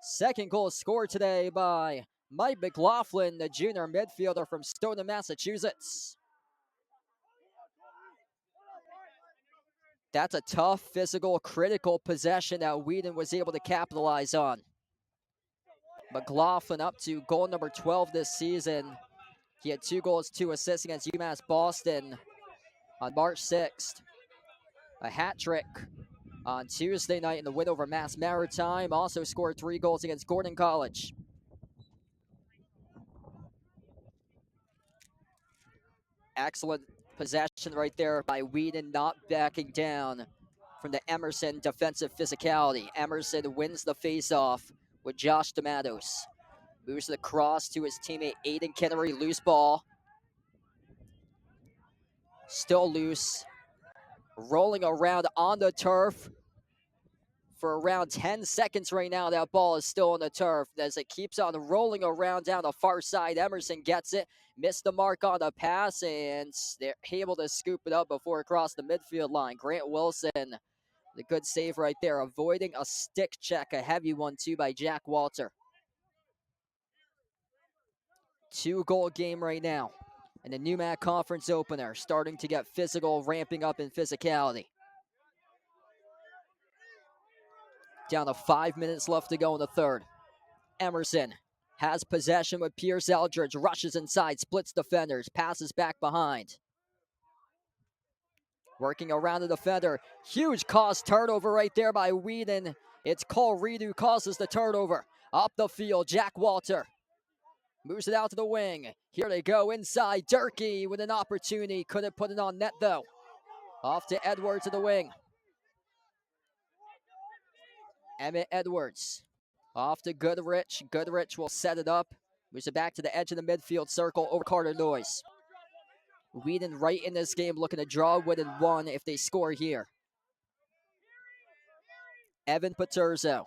Second goal scored today by Mike McLaughlin, the junior midfielder from Stoughton, Massachusetts. That's a tough, physical, critical possession that Wheaton was able to capitalize on. McLaughlin up to goal number 12 this season. He had 2 goals, 2 assists against UMass Boston on March 6th. A hat trick on Tuesday night in the win over Mass Maritime. Also scored 3 goals against Gordon College. Excellent possession right there by Wheaton, not backing down from the Emerson defensive physicality. Emerson wins the faceoff with Josh D'Amatos. Moves the cross to his teammate Aiden Kennery. Loose ball. Still loose. Rolling around on the turf for around 10 seconds right now. That ball is still on the turf as it keeps on rolling around down the far side. Emerson gets it. Missed the mark on the pass, and they're able to scoop it up before it crossed the midfield line. Grant Wilson, the good save right there, avoiding a stick check, a heavy one too by Jack Walter. 2-goal game right now. And the NEWMAC Conference opener starting to get physical, ramping up in physicality. Down to 5 minutes left to go in the third. Emerson has possession with Pierce Eldridge, rushes inside, splits defenders, passes back behind. Working around the defender. Huge cause turnover right there by Wheaton. It's Cole Reed who causes the turnover. Up the field, Jack Walter moves it out to the wing. Here they go inside. Durkee with an opportunity. Couldn't put it on net though. Off to Edwards to the wing. Emmett Edwards. Off to Goodrich. Goodrich will set it up. Moves it back to the edge of the midfield circle over Carter Noyes. Wheaton right in this game looking to draw within 1 if they score here. Evan Paterzo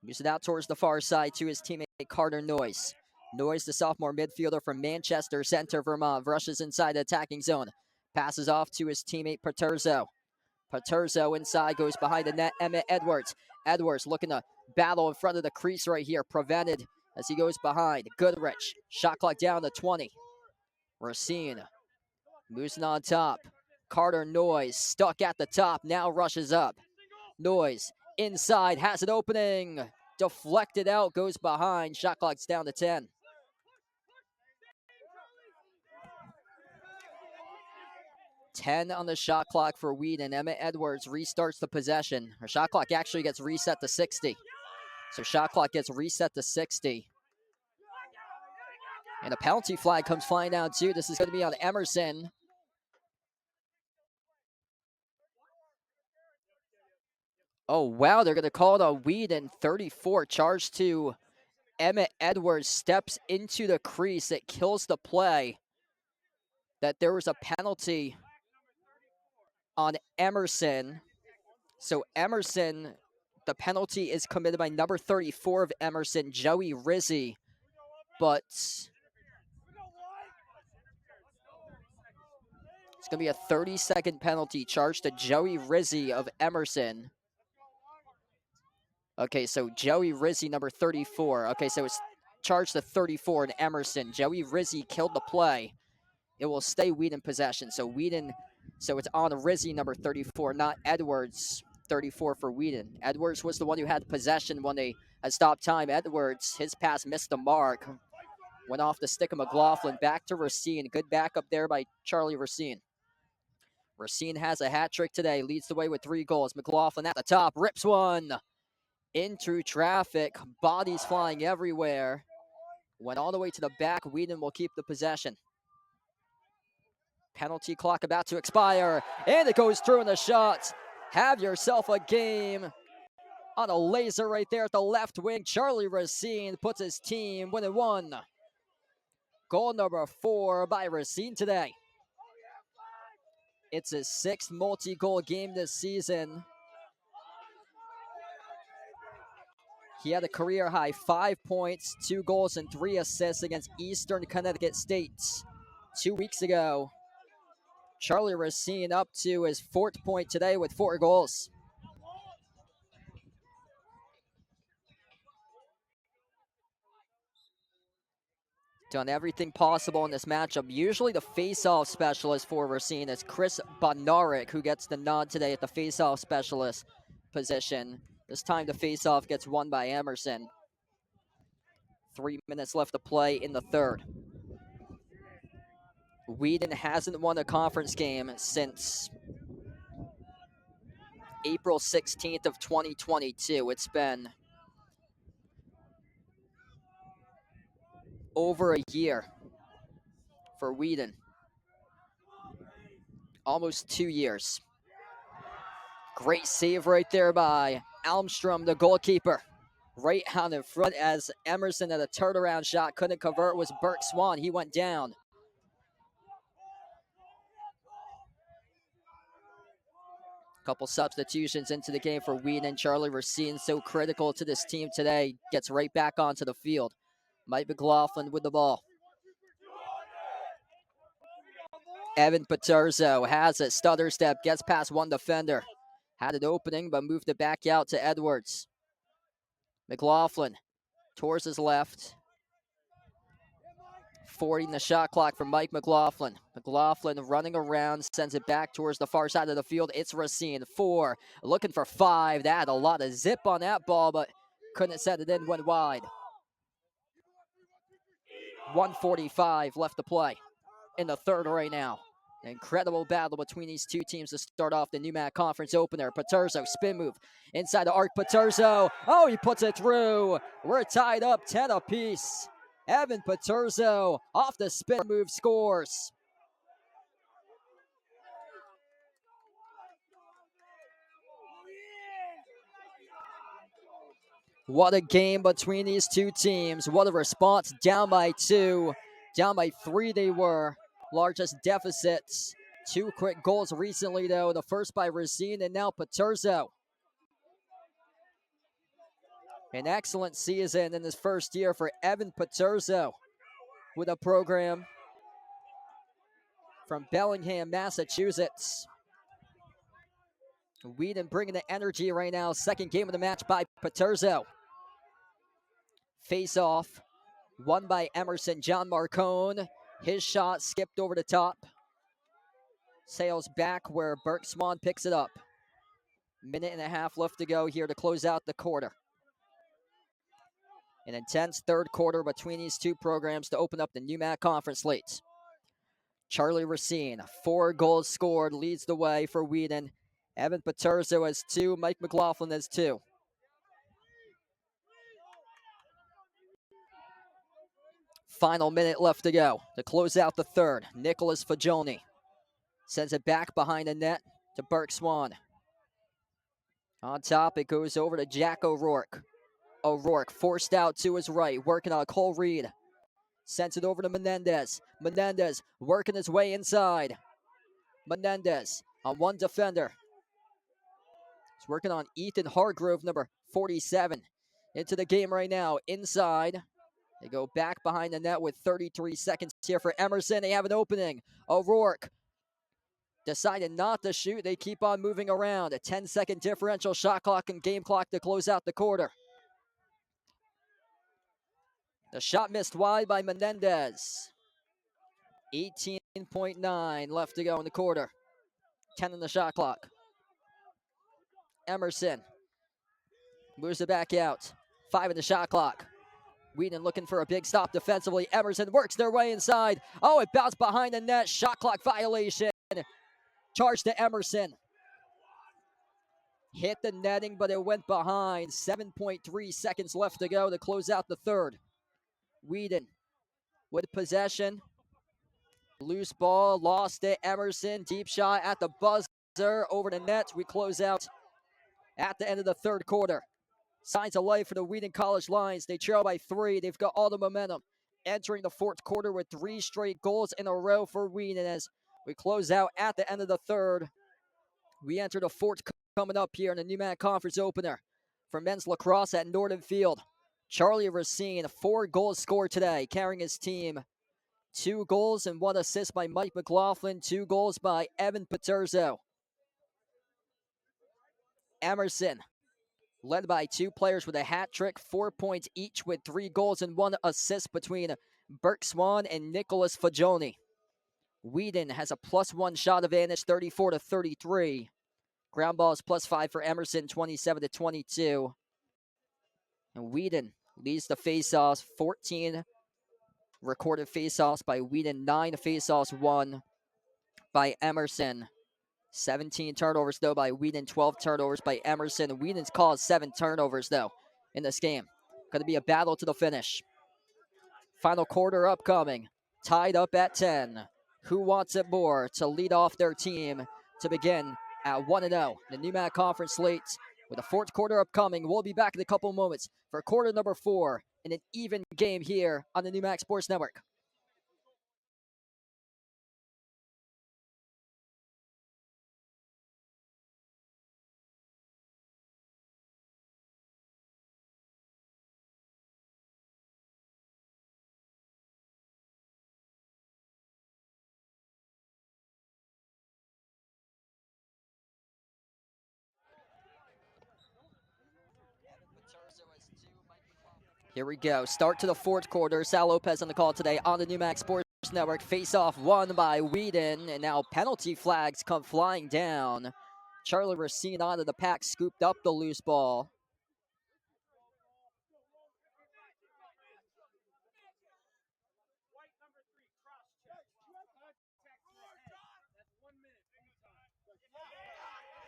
moves it out towards the far side to his teammate Carter Noyes. Noyes, the sophomore midfielder from Manchester Center, Vermont, rushes inside the attacking zone. Passes off to his teammate Paterzo. Paterzo inside, goes behind the net. Emmett Edwards. Edwards looking to battle in front of the crease right here. Prevented as he goes behind. Goodrich. Shot clock down to 20. Racine moves it on top. Carter Noyes stuck at the top. Now rushes up. Noyes inside. Has an opening. Deflected out. Goes behind. Shot clock's down to 10. On the shot clock for Wheaton. Emmett Edwards restarts the possession. Her shot clock actually gets reset to 60. So shot clock gets reset to 60. And a penalty flag comes flying down too. This is going to be on Emerson. Oh, wow. They're going to call it on Wheaton. 34 charged to Emmett Edwards. Steps into the crease. It kills the play. That there was a penalty on Emerson. So Emerson, the penalty is committed by number 34 of Emerson, Joey Rizzi. But it's going to be a 30-second penalty charged to Joey Rizzi of Emerson. Okay, so Joey Rizzi, number 34. Okay, so it's charged to 34 in Emerson. Joey Rizzi killed the play. It will stay Wheaton possession. So it's on Rizzi, number 34, not Edwards, 34 for Wheaton. Edwards was the one who had possession when they had stopped time. Edwards, his pass missed the mark. Went off the stick of McLaughlin. Back to Racine. Good backup there by Charlie Racine. Racine has a hat trick today. Leads the way with 3 goals. McLaughlin at the top. Rips one. Into traffic. Bodies flying everywhere. Went all the way to the back. Wheaton will keep the possession. Penalty clock about to expire. And it goes through in the shots. Have yourself a game. On a laser right there at the left wing. Charlie Racine puts his team winning 1. Goal number 4 by Racine today. It's his 6th multi-goal game this season. He had a career high 5 points, 2 goals, and 3 assists against Eastern Connecticut State 2 weeks ago. Charlie Racine up to his 4th point today with 4 goals. Done everything possible in this matchup. Usually the face-off specialist for Racine is Chris Bodnarik, who gets the nod today at the face-off specialist position. This time the face-off gets won by Emerson. 3 minutes left to play in the third. Wheaton hasn't won a conference game since April 16th of 2022. It's been over a year for Wheaton. Almost 2 years. Great save right there by Almstrom, the goalkeeper. Right out in front as Emerson at a turnaround shot couldn't convert was Burke Swan. He went down. Couple substitutions into the game for Wheaton. Charlie Racine, so critical to this team today, gets right back onto the field. Mike McLaughlin with the ball. Evan Paterzo has it. Stutter step, gets past one defender. Had an opening, but moved it back out to Edwards. McLaughlin towards his left. 40 in the shot clock for Mike McLaughlin. McLaughlin running around, sends it back towards the far side of the field. It's Racine. 4, looking for 5. That had a lot of zip on that ball, but couldn't set it in, went wide. 1:45 left to play in the third right now. An incredible battle between these two teams to start off the NEWMAC Conference opener. Paterzo, spin move inside the arc. Paterzo, oh, he puts it through. We're tied up 10 apiece. Evan Paterzo off the spin move scores. What a game between these two teams. What a response. Down by 2. Down by 3 they were. Largest deficits. 2 quick goals recently, though. The first by Racine and now Paterzo. An excellent season in his first year for Evan Paterzo with a program from Bellingham, Massachusetts. Wheaton bringing the energy right now. Second game of the match by Paterzo. Face off. Won by Emerson. John Marcone. His shot skipped over the top. Sails back where Burke Swan picks it up. Minute and a half left to go here to close out the quarter. An intense third quarter between these two programs to open up the NEWMAC Conference slate. Charlie Racine, 4 goals scored, leads the way for Wheaton. Evan Paterzo has 2. Mike McLaughlin has 2. Final minute left to go to close out the third. Nicholas Fagioni sends it back behind the net to Burke Swan. On top, it goes over to Jack O'Rourke. O'Rourke forced out to his right, working on Cole Reed. Sends it over to Menendez. Menendez working his way inside. Menendez on one defender. He's working on Ethan Hargrove, number 47. Into the game right now, inside. They go back behind the net with 33 seconds here for Emerson. They have an opening. O'Rourke decided not to shoot. They keep on moving around. A 10-second differential shot clock and game clock to close out the quarter. The shot missed wide by Menendez. 18.9 left to go in the quarter. 10 in the shot clock. Emerson moves it back out. 5 in the shot clock. Wheaton looking for a big stop defensively. Emerson works their way inside. Oh, it bounced behind the net. Shot clock violation. Charge to Emerson. Hit the netting, but it went behind. 7.3 seconds left to go to close out the third. Wheaton with possession. Loose ball, lost it. Emerson, deep shot at the buzzer, over the net. We close out at the end of the third quarter. Signs of life for the Wheaton College Lions. They trail by 3. They've got all the momentum. Entering the fourth quarter with 3 straight goals in a row for Wheaton as we close out at the end of the third. We enter the fourth coming up here in the NEWMAC Conference opener for men's lacrosse at Norton Field. Charlie Racine, 4 goals scored today, carrying his team. 2 goals and 1 assist by Mike McLaughlin. 2 goals by Evan Paterzo. Emerson, led by 2 players with a hat trick, 4 points each with 3 goals and 1 assist between Burke Swan and Nicholas Fagioni. Wheaton has a +1 shot advantage, 34-33. Ground balls +5 for Emerson, 27-22. And Wheaton leads the faceoffs, 14 recorded faceoffs by Wheaton, 9 faceoffs won by Emerson. 17 turnovers, though, by Wheaton, 12 turnovers by Emerson. Wheaton's caused 7 turnovers, though, in this game. Going to be a battle to the finish. Final quarter upcoming. Tied up at 10. Who wants it more to lead off their team to begin at 1-0? The NEWMAC Conference slate with the fourth quarter upcoming. We'll be back in a couple moments for quarter number 4 in an even game here on the NEWMAC Sports Network. Here we go. Start to the fourth quarter. Sal Lopez on the call today on the NEWMAC Sports Network. Face-off won by Wheaton, and now penalty flags come flying down. Charlie Racine onto the pack, scooped up the loose ball.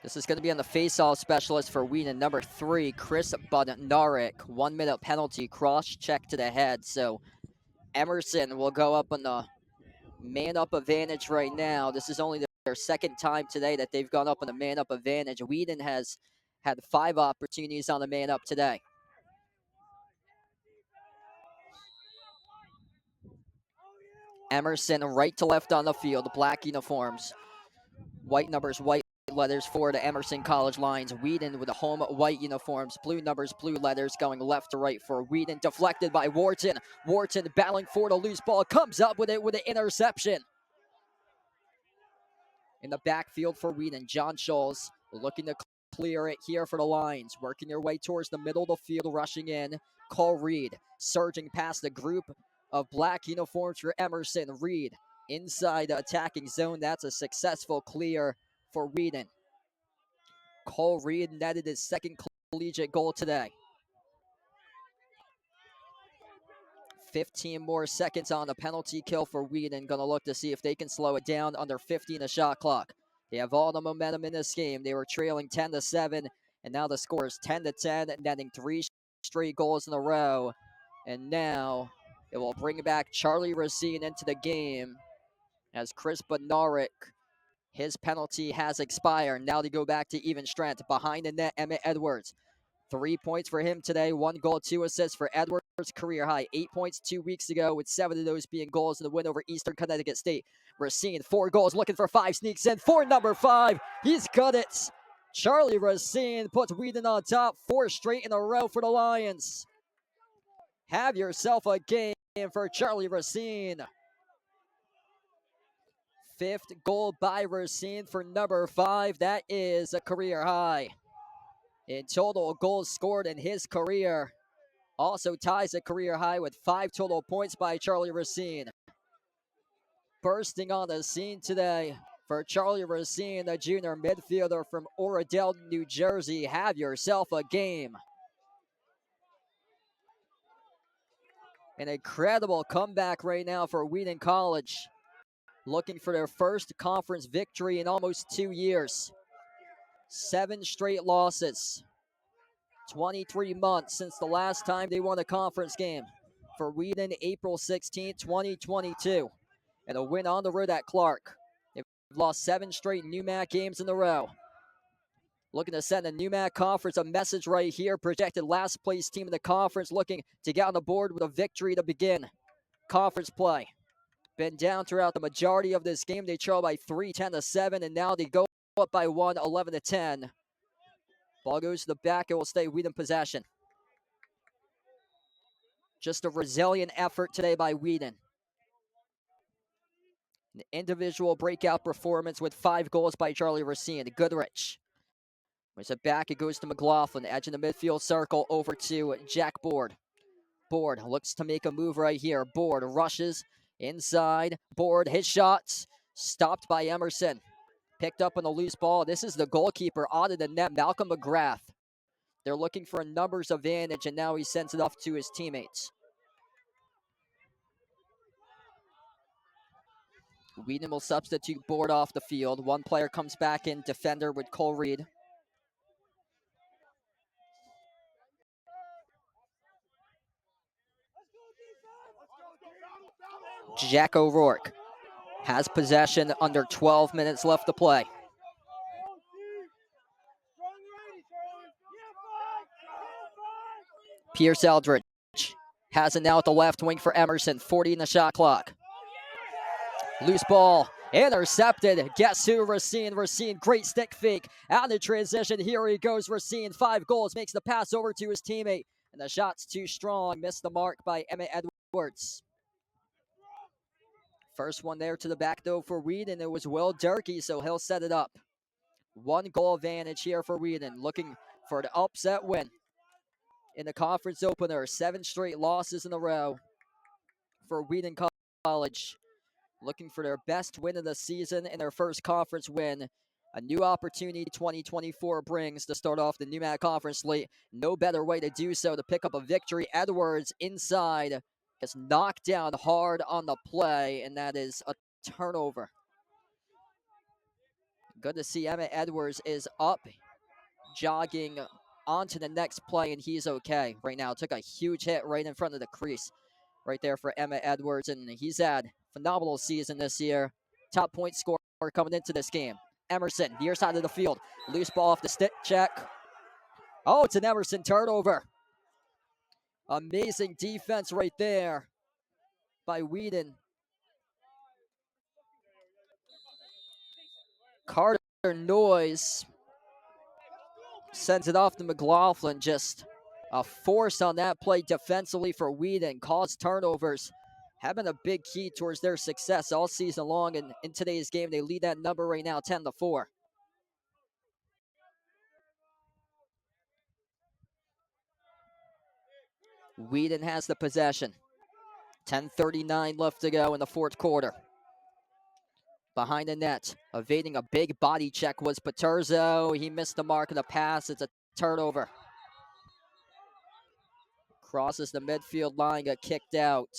This is going to be on the face-off specialist for Wheaton, number 3, Chris Budnarek. 1 minute penalty, cross-check to the head. So Emerson will go up on the man-up advantage right now. This is only their second time today that they've gone up on the man-up advantage. Wheaton has had 5 opportunities on the man-up today. Emerson right to left on the field, black uniforms. White numbers, white letters for the Emerson College lines. Wheaton with the home white uniforms, blue numbers, blue letters going left to right for Wheaton. Deflected by Wharton. Wharton battling for the loose ball, comes up with it with an interception. In the backfield for Wheaton, John Scholes looking to clear it here for the Lions. Working their way towards the middle of the field, rushing in. Cole Reed surging past the group of black uniforms for Emerson. Reed inside the attacking zone. That's a successful clear for Wheaton. Cole Reed netted his second collegiate goal today. 15 more seconds on the penalty kill for Wheaton. Going to look to see if they can slow it down under 50 in the shot clock. They have all the momentum in this game. They were trailing 10-7, and now the score is 10-10, netting 3 straight goals in a row. And now it will bring back Charlie Racine into the game as Chris Bednarik, his penalty has expired. Now they go back to even strength. Behind the net, Emmett Edwards. 3 points for him today, 1 goal, 2 assists for Edwards, career high. 8 points 2 weeks ago, with 7 of those being goals in the win over Eastern Connecticut State. Racine, 4 goals, looking for 5, sneaks in for number 5. He's got it. Charlie Racine puts Wheaton on top, 4 straight in a row for the Lions. Have yourself a game for Charlie Racine. 5th goal by Racine for number 5. That is a career high. In total goals scored in his career. Also ties a career high with 5 total points by Charlie Racine. Bursting on the scene today for Charlie Racine, the junior midfielder from Oradell, New Jersey. Have yourself a game. An incredible comeback right now for Wheaton College. Looking for their first conference victory in almost 2 years. 7 straight losses. 23 months since the last time they won a conference game. For Wheaton, April 16, 2022. And a win on the road at Clark. They've lost 7 straight NEWMAC games in a row. Looking to send the NEWMAC Conference a message right here. Projected last place team in the conference, looking to get on the board with a victory to begin conference play. Been down throughout the majority of this game. They trail by 3, 10-7, and now they go up by 1, 11-10. Ball goes to the back. It will stay Wheaton possession. Just a resilient effort today by Wheaton. An individual breakout performance with 5 goals by Charlie Racine. Goodrich. Brings it back. It goes to McLaughlin. Edge in the midfield circle over to Jack Board. Board looks to make a move right here. Board rushes inside. Board his shots. Stopped by Emerson. Picked up on the loose ball. This is the goalkeeper out of the net, Malcolm McGrath. They're looking for a numbers advantage, and now he sends it off to his teammates. Wheaton will substitute Board off the field. One player comes back in, defender with Cole Reed. Jack O'Rourke has possession, under 12 minutes left to play. Pierce Eldridge has it now at the left wing for Emerson, 40 in the shot clock. Loose ball, intercepted. Guess who? Racine. Racine, great stick fake. Out of transition, here he goes. Racine, 5 goals, makes the pass over to his teammate. And the shot's too strong. Missed the mark by Emmett Edwards. First one there to the back, though, for Wheaton. It was Will Durkee, so he'll set it up. 1 goal advantage here for Wheaton, looking for an upset win in the conference opener. 7 straight losses in a row for Wheaton College. Looking for their best win of the season and their first conference win. A new opportunity 2024 brings to start off the NEWMAC Conference slate. No better way to do so to pick up a victory. Edwards inside gets knocked down hard on the play, and that is a turnover. Good to see Emmett Edwards is up, jogging onto the next play, and he's okay right now. Took a huge hit right in front of the crease right there for Emmett Edwards, and he's had a phenomenal season this year. Top point scorer coming into this game. Emerson, near side of the field. Loose ball off the stick check. Oh, it's an Emerson turnover. Amazing defense right there by Wheaton. Carter Noyes sends it off to McLaughlin. Just a force on that play defensively for Wheaton. Caused turnovers. Have been a big key towards their success all season long. And in today's game, they lead that number right now, 10-4. Wheaton has the possession. 10:39 left to go in the fourth quarter. Behind the net, evading a big body check was Paterzo. He missed the mark of the pass. It's a turnover. Crosses the midfield line, got kicked out.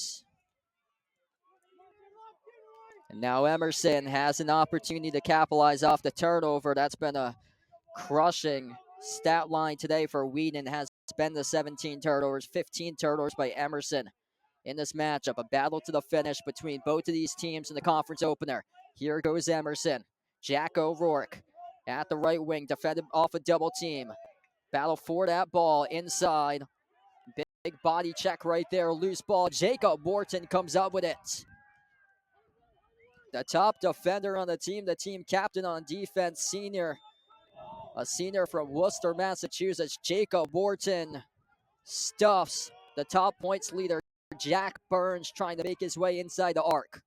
And now Emerson has an opportunity to capitalize off the turnover. That's been a crushing stat line today for Wheaton. Has been the 17 turnovers, 15 turnovers by Emerson in this matchup. A battle to the finish between both of these teams in the conference opener. Here goes Emerson. Jack O'Rourke at the right wing, defended off a double team. Battle for that ball inside. Big body check right there. Loose ball. Jacob Wharton comes up with it. The top defender on the team captain on defense, a senior from Worcester, Massachusetts, Jacob Wharton stuffs the top points leader, Jack Burns, trying to make his way inside the arc.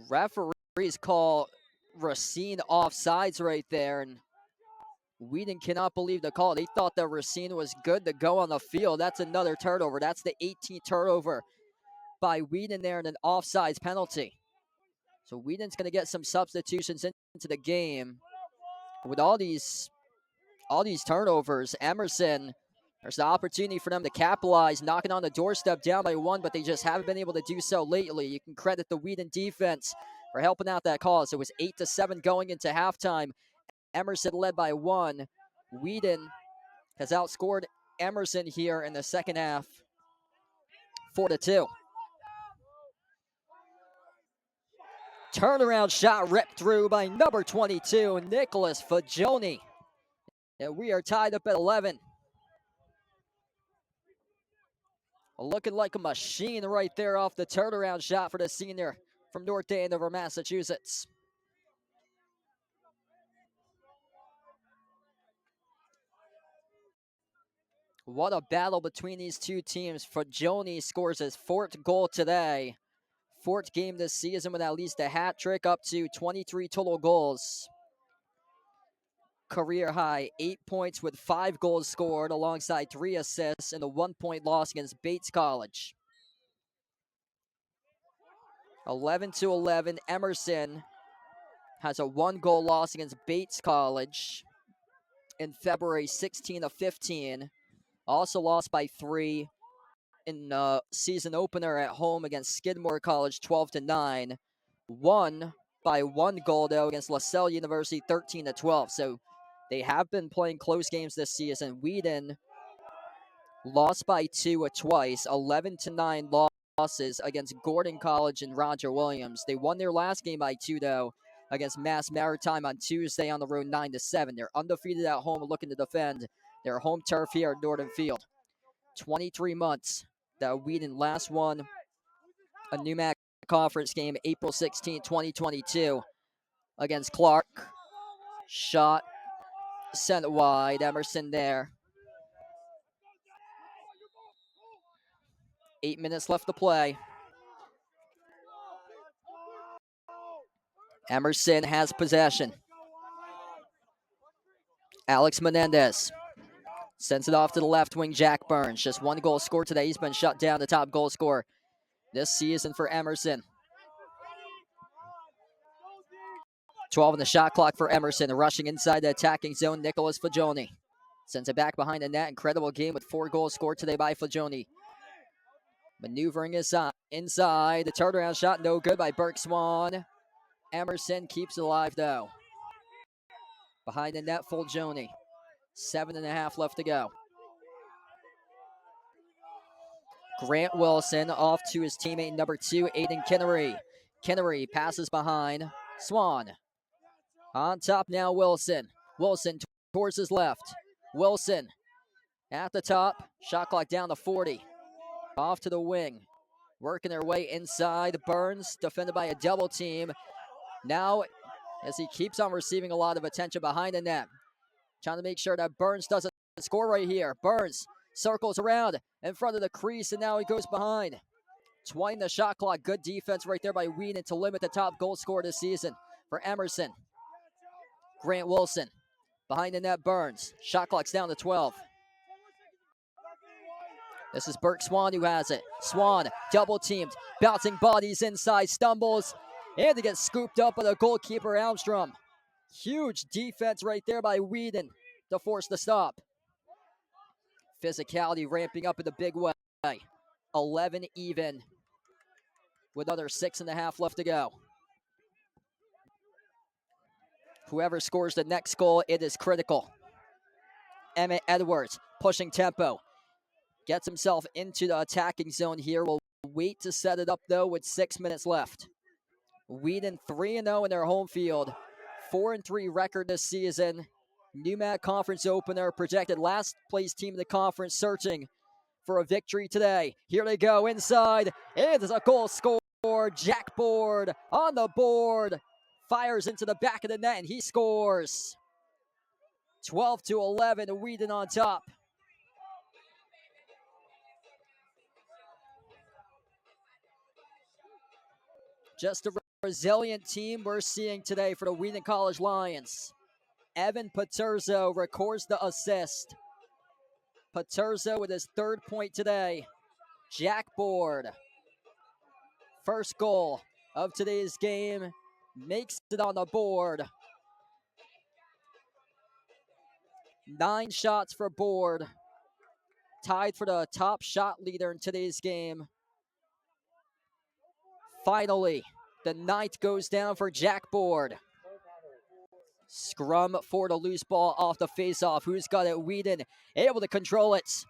Referees call Racine offsides right there, and Wheaton cannot believe the call. They thought that Racine was good to go on the field. That's another turnover. That's the 18th turnover by Wheaton there, and an offsides penalty. So Wheaton's going to get some substitutions into the game. With all these turnovers, Emerson, there's the opportunity for them to capitalize, knocking on the doorstep down by 1, but they just haven't been able to do so lately. You can credit the Wheaton defense for helping out that cause. It was 8-7 going into halftime. Emerson led by 1. Wheaton has outscored Emerson here in the second half, 4-2. Turnaround shot ripped through by number 22, Nicholas Fagioni. And we are tied up at 11. Looking like a machine right there off the turnaround shot for the senior from North Andover, Massachusetts. What a battle between these two teams. Fagioni scores his 4th goal today. 4th game this season with at least a hat trick, up to 23 total goals. career high 8 points with 5 goals scored alongside 3 assists in a 1-point loss against Bates College. 11-11, Emerson has a 1-goal loss against Bates College in February, 16-15. Also lost by 3 in season opener at home against Skidmore College, 12-9. Won by 1 goal though against LaSalle University, 13-12. So they have been playing close games this season. Wheaton lost by 2 twice, 11-9 losses against Gordon College and Roger Williams. They won their last game by 2 though against Mass Maritime on Tuesday on the road, 9-7. They're undefeated at home, looking to defend their home turf here at Norton Field. 23 months that Wheaton last won a NEWMAC conference game, April 16, 2022 against Clark. Shot sent wide. Emerson there. 8 minutes left to play. Emerson has possession. Alex Menendez sends it off to the left wing, Jack Burns. Just 1 goal scored today. He's been shut down, the top goal scorer this season for Emerson. 12 on the shot clock for Emerson. Rushing inside the attacking zone, Nicholas Fagioni sends it back behind the net. Incredible game with 4 goals scored today by Fagioni. Maneuvering inside. The turnaround shot, no good by Burke Swan. Emerson keeps it alive, though. Behind the net, Fagioni. 7.5 left to go. Grant Wilson off to his teammate number 2, Aiden Kinnery. Kinnery passes behind Swan. On top now, Wilson. Wilson towards his left. Wilson at the top. Shot clock down to 40. Off to the wing. Working their way inside. Burns defended by a double team. Now, as he keeps on receiving a lot of attention behind the net. Trying to make sure that Burns doesn't score right here. Burns circles around in front of the crease, and now he goes behind. 20 the shot clock. Good defense right there by Wheaton to limit the top goal scorer this season for Emerson. Grant Wilson behind the net. Burns. Shot clock's down to 12. This is Burke Swan who has it. Swan double teamed, bouncing bodies inside, stumbles, and he gets scooped up by the goalkeeper Almstrom. Huge defense right there by Wheaton to force the stop. Physicality ramping up in the big way. 11 even with another 6.5 left to go. Whoever scores the next goal, it is critical. Emmett Edwards pushing tempo. Gets himself into the attacking zone here. Will wait to set it up, though, with 6 minutes left. Wheaton 3-0 in their home field. 4-3 record this season. NEWMAC conference opener. Projected last place team in the conference, searching for a victory today. Here they go inside. And there's a goal scored. Jack Board on the board. Fires into the back of the net, and he scores. 12-11, Wheaton on top. Just a resilient team we're seeing today for the Wheaton College Lions. Evan Paterzo records the assist. Paterzo with his 3rd point today. Jack Board, first goal of today's game, makes it on the board. 9 shots for Board. Tied for the top shot leader in today's game. Finally, the 9th goes down for Jack Board. Scrum for the loose ball off the faceoff. Who's got it? Wheaton able to control it.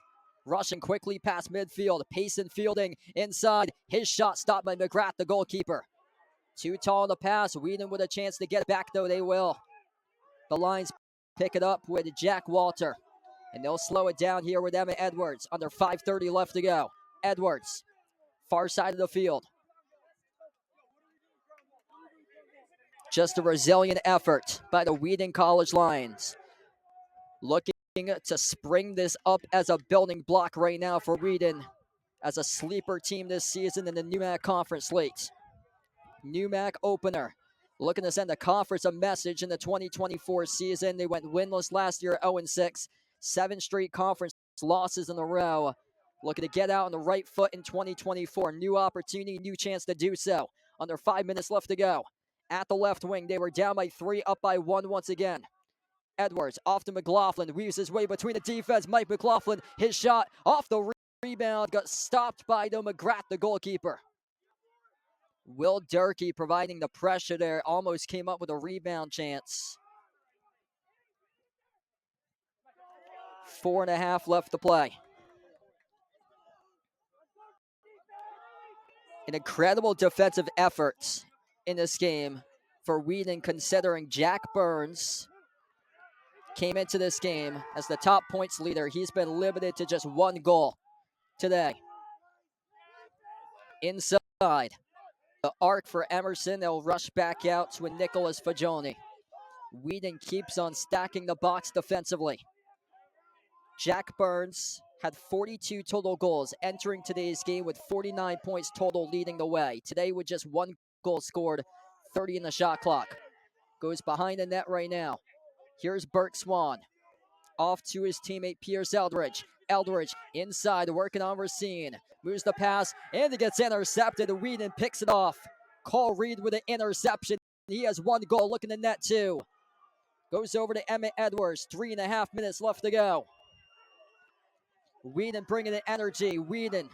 Rushing quickly past midfield. Payson fielding inside. His shot stopped by McGrath, the goalkeeper. Too tall on the pass. Wheaton with a chance to get back, though. They will. The Lions pick it up with Jack Walter. And they'll slow it down here with Emmett Edwards. Under 5:30 left to go. Edwards, far side of the field. Just a resilient effort by the Wheaton College Lions. Looking to spring this up as a building block right now for Wheaton as a sleeper team this season in the NEWMAC conference slate. NEWMAC opener. looking to send the conference a message in the 2024 season. They went winless last year, 0-6, 7 straight conference losses in a row. Looking to get out on the right foot in 2024. New opportunity, new chance to do so. Under 5 minutes left to go. At the left wing, they were down by 3, up by 1 once again. Edwards off to McLaughlin, weaves his way between the defense. Mike McLaughlin, his shot off the rebound, got stopped by McGrath, the goalkeeper. Will Durkee providing the pressure there, almost came up with a rebound chance. 4.5 left to play. An incredible defensive effort in this game for Wheaton, considering Jack Burns came into this game as the top points leader. He's been limited to just 1 goal today. Inside the arc for Emerson, they'll rush back out to a Nicholas Fagioni. Wheaton keeps on stacking the box defensively. Jack Burns had 42 total goals, entering today's game with 49 points total, leading the way. Today with just 1 goal scored, 30 in the shot clock. Goes behind the net right now. Here's Burke Swan. Off to his teammate Pierce Eldridge. Eldridge inside, working on Racine. Moves the pass, and it gets intercepted. Wheaton picks it off. Cole Reed with an interception. He has 1 goal, looking to net 2. Goes over to Emmett Edwards. 3.5 minutes left to go. Wheaton bringing the energy. Wheaton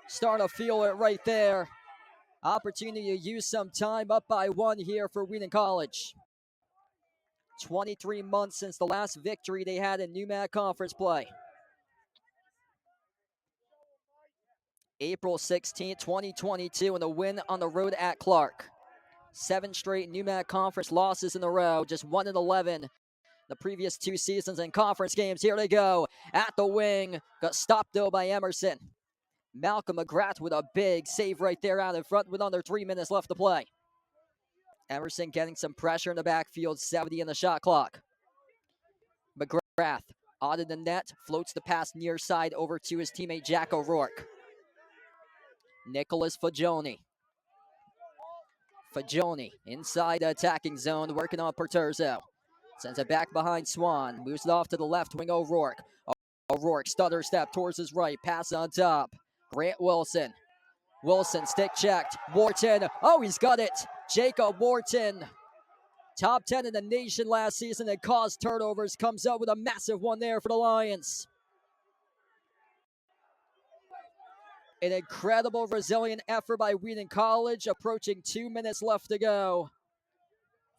starting to feel it right there. Opportunity to use some time, up by 1 here for Wheaton College. 23 months since the last victory they had in NEWMAC conference play. April 16, 2022, and a win on the road at Clark. 7 straight NEWMAC conference losses in a row, just 1-11 the previous 2 seasons in conference games. Here they go at the wing. Got stopped though by Emerson. Malcolm McGrath with a big save right there out in front with under 3 minutes left to play. Emerson getting some pressure in the backfield, 70 in the shot clock. McGrath out of the net, floats the pass near side over to his teammate Jack O'Rourke. Nicholas Fagioni. Fagioni inside the attacking zone, working on Perturzo. Sends it back behind Swan. Moves it off to the left wing, O'Rourke. O'Rourke stutter step towards his right. Pass on top. Grant Wilson. Wilson stick checked. Wharton. Oh, he's got it. Jacob Wharton. Top 10 in the nation last season and caused turnovers. Comes up with a massive one there for the Lions. An incredible, resilient effort by Wheaton College. Approaching 2 minutes left to go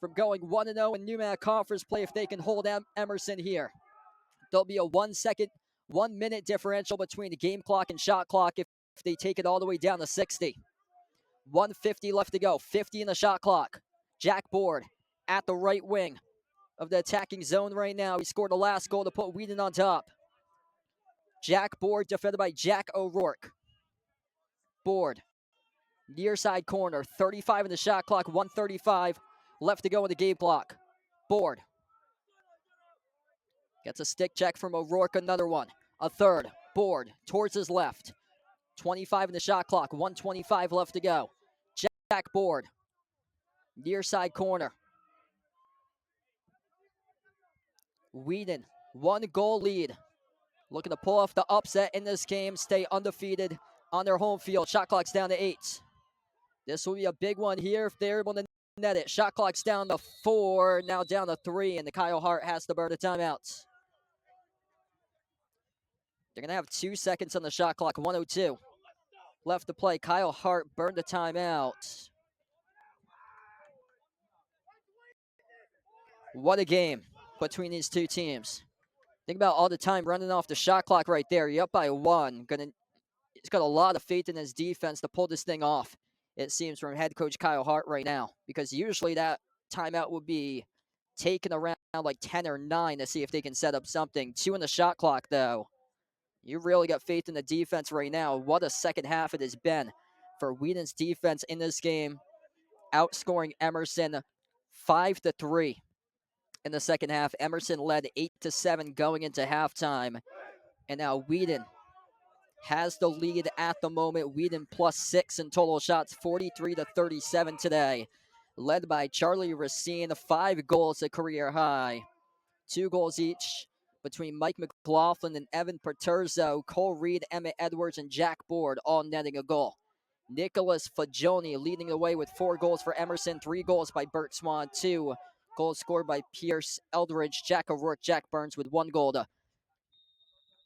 from going 1-0 in NEWMAC conference play. If they can hold Emerson here, there'll be a 1 minute differential between the game clock and shot clock if they take it all the way down to 60. 1:50 left to go. 50 in the shot clock. Jack Board at the right wing of the attacking zone right now. He scored the last goal to put Wheaton on top. Jack Board defended by Jack O'Rourke. Board. Near side corner. 35 in the shot clock. 1:35 left to go in the game clock. Board. Gets a stick check from O'Rourke. Another one. A third. Board towards his left. 25 in the shot clock. 1:25 left to go. Jack Board. Near side corner. Wheaton, 1 goal lead. Looking to pull off the upset in this game, stay undefeated on their home field. Shot clock's down to 8. This will be a big one here if they're able to net it. Shot clock's down to 4, now down to 3, and the Kyle Hart has to burn a timeout. They're going to have 2 seconds on the shot clock, 1:02 left to play. Kyle Hart burned a timeout. What a game between these 2 teams. Think about all the time running off the shot clock right there. You're up by 1. He's got a lot of faith in his defense to pull this thing off, it seems, from head coach Kyle Hart right now. Because usually that timeout would be taken around like 10 or 9 to see if they can set up something. 2 in the shot clock, though. You really got faith in the defense right now. What a second half it has been for Wheaton's defense in this game. Outscoring Emerson 5-3 in the second half. Emerson led 8-7 going into halftime. And now Wheaton has the lead at the moment. Wheaton +6 in total shots, 43-37 today. led by Charlie Racine, 5 goals, a career high. 2 goals each between Mike McLaughlin and Evan Paterzo, Cole Reed, Emmett Edwards, and Jack Board, all netting a goal. Nicholas Fagioni leading the way with 4 goals for Emerson, 3 goals by Bert Swan, 2 goals scored by Pierce Eldridge, Jack O'Rourke, Jack Burns with 1 goal.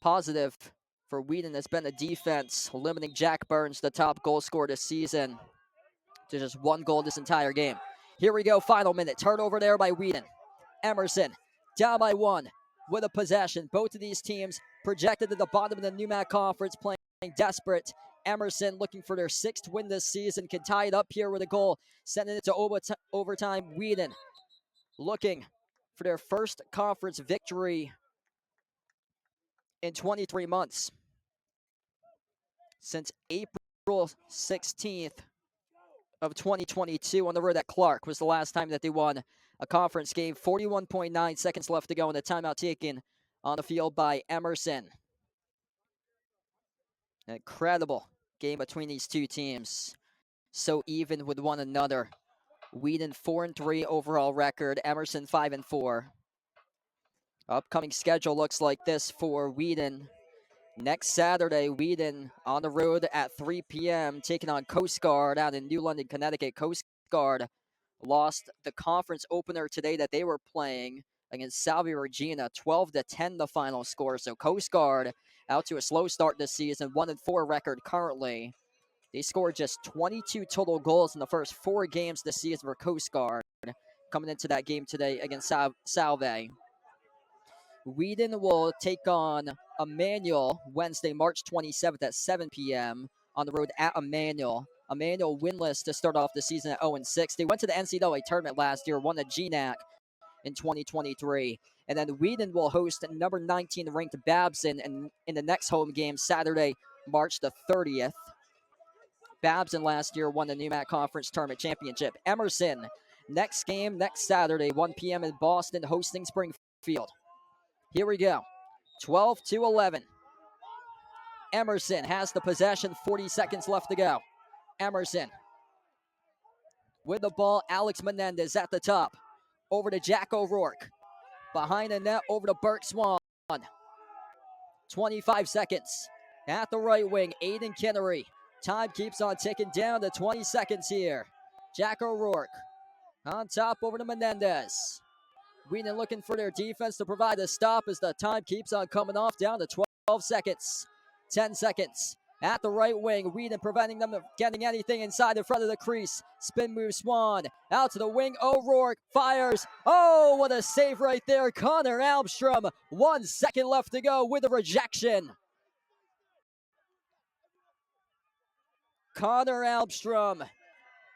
Positive for Wheaton has been the defense, limiting Jack Burns, the top goal scorer this season, to just 1 goal this entire game. Here we go, final minute. Turnover there by Wheaton. Emerson down by 1 with a possession. Both of these teams projected at the bottom of the NEWMAC Conference, playing desperate. Emerson looking for their 6th win this season, can tie it up here with a goal, sending it to overtime. Wheaton looking for their first conference victory in 23 months. Since April 16th of 2022 on the road at Clark was the last time that they won a conference game. 41.9 seconds left to go, and the timeout taken on the field by Emerson. An incredible game between these two teams. So even with one another. Wheaton 4-3 overall record. Emerson 5-4. Upcoming schedule looks like this for Wheaton. Next Saturday, Wheaton on the road at 3 p.m. taking on Coast Guard out in New London, Connecticut. Coast Guard lost the conference opener today that they were playing against Salve Regina, 12-10 the final score. So Coast Guard out to a slow start this season, 1-4 record currently. They scored just 22 total goals in the first 4 games this season for Coast Guard, coming into that game today against Salve. Wheaton will take on Emmanuel Wednesday, March 27th at 7 p.m. on the road at Emmanuel. Emmanuel winless to start off the season at 0-6. They went to the NCAA tournament last year, won the GNAC in 2023. And then Wheaton will host number 19 ranked Babson in the next home game Saturday, March the 30th. Babson last year won the NEWMAC Conference Tournament Championship. Emerson, next game next Saturday, 1 p.m. in Boston, hosting Springfield. Here we go. 12-11. Emerson has the possession. 40 seconds left to go. Emerson with the ball. Alex Menendez at the top. Over to Jack O'Rourke. Behind the net, over to Bert Swan. 25 seconds. At the right wing, Aiden Kinnery. Time keeps on ticking down to 20 seconds here. Jack O'Rourke on top, over to Menendez. Wheaton looking for their defense to provide a stop as the time keeps on coming off, down to 12 seconds. 10 seconds. At the right wing, Wheaton preventing them from getting anything inside the front of the crease. Spin move, Swan. Out to the wing, O'Rourke fires. Oh, what a save right there. Connor Almstrom. 1 second left to go with a rejection. Connor Almstrom.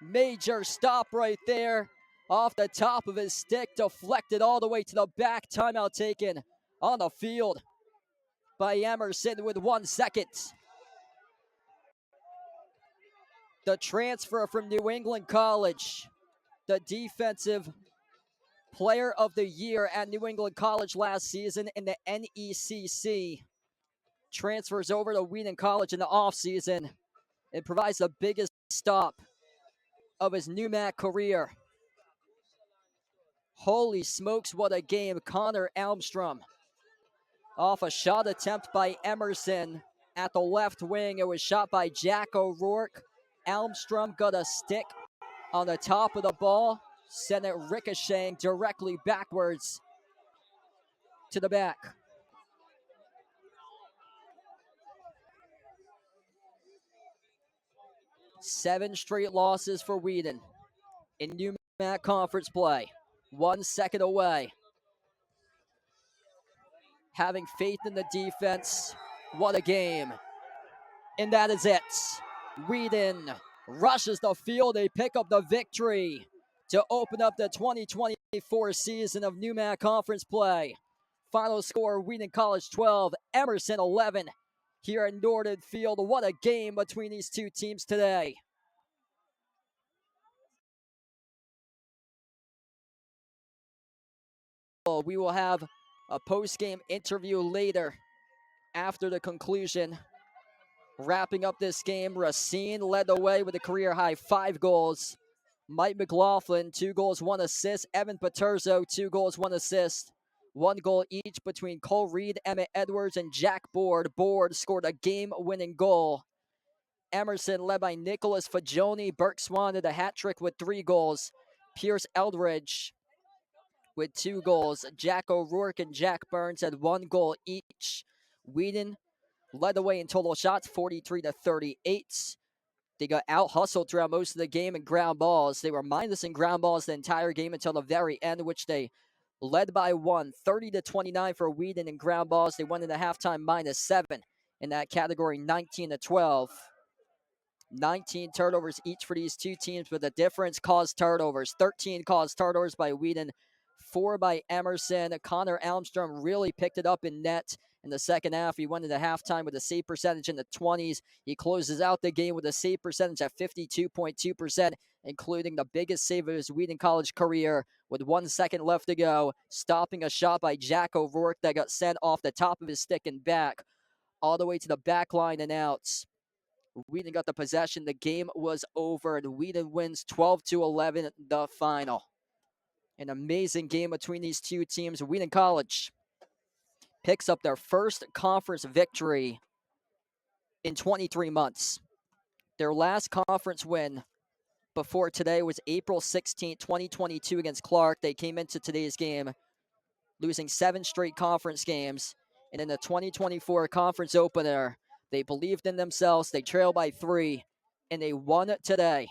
Major stop right there. Off the top of his stick, deflected all the way to the back. Timeout taken on the field by Emerson with 1 second. The transfer from New England College, the defensive player of the year at New England College last season in the NECC, transfers over to Wheaton College in the offseason. It provides the biggest stop of his NEWMAC career. Holy smokes, what a game. Connor Almstrom off a shot attempt by Emerson at the left wing. It was shot by Jack O'Rourke. Almstrom got a stick on the top of the ball, sent it ricocheting directly backwards to the back. Seven straight losses for Wheaton in NEWMAC Conference play. 1 second away. Having faith in the defense. What a game. And that is it. Wheaton rushes the field. They pick up the victory to open up the 2024 season of NEWMAC Conference play. Final score, Wheaton College 12, Emerson 11 here at Nordin Field. What a game between these two teams today. We will have a post-game interview later after the conclusion. Wrapping up this game, Racine led the way with a career-high 5 goals. Mike McLaughlin, 2 goals, 1 assist. Evan Paterzo, 2 goals, 1 assist. 1 goal each between Cole Reed, Emmett Edwards, and Jack Board. Board scored a game-winning goal. Emerson, led by Nicholas Fagioni. Burke Swan did a hat trick with 3 goals. Pierce Eldridge with 2 goals. Jack O'Rourke and Jack Burns had 1 goal each. Wheaton led the way in total shots, 43-38. They got out-hustled throughout most of the game in ground balls. They were minus in ground balls the entire game until the very end, which they led by 1, 30-29 for Wheaton in ground balls. They went into halftime -7 in that category, 19-12. 19 turnovers each for these two teams, but the difference caused turnovers. 13 caused turnovers by Wheaton, 4 by Emerson. Connor Almstrom really picked it up in net in the second half. He went into halftime with a save percentage in the 20s. He closes out the game with a save percentage at 52.2%, including the biggest save of his Wheaton College career with 1 second left to go, stopping a shot by Jack O'Rourke that got sent off the top of his stick and back all the way to the back line and out. Wheaton got the possession. The game was over, and Wheaton wins 12-11 the final. An amazing game between these two teams. Wheaton College picks up their first conference victory in 23 months. Their last conference win before today was April 16, 2022 against Clark. They came into today's game losing 7 straight conference games. And in the 2024 conference opener, they believed in themselves. They trailed by 3, and they won it today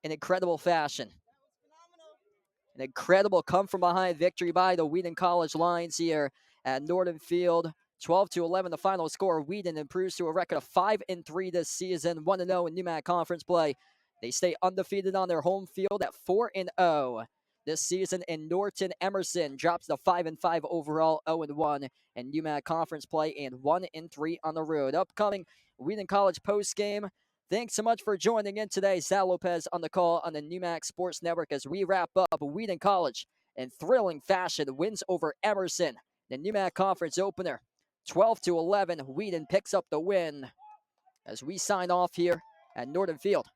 in incredible fashion. An incredible come-from-behind victory by the Wheaton College Lions here at Norton Field. 12-11, the final score. Wheaton improves to a record of 5-3 this season, 1-0 in NEWMAC conference play. They stay undefeated on their home field at 4-0 this season. And Norton Emerson drops to 5-5 overall, 0-1 in NEWMAC conference play, and 1-3 on the road. Upcoming Wheaton College post game. Thanks so much for joining in today. Sal Lopez on the call on the NEWMAC Sports Network as we wrap up Wheaton College in thrilling fashion. Wins over Emerson, the NEWMAC Conference opener. 12-11, Wheaton picks up the win as we sign off here at Norton Field.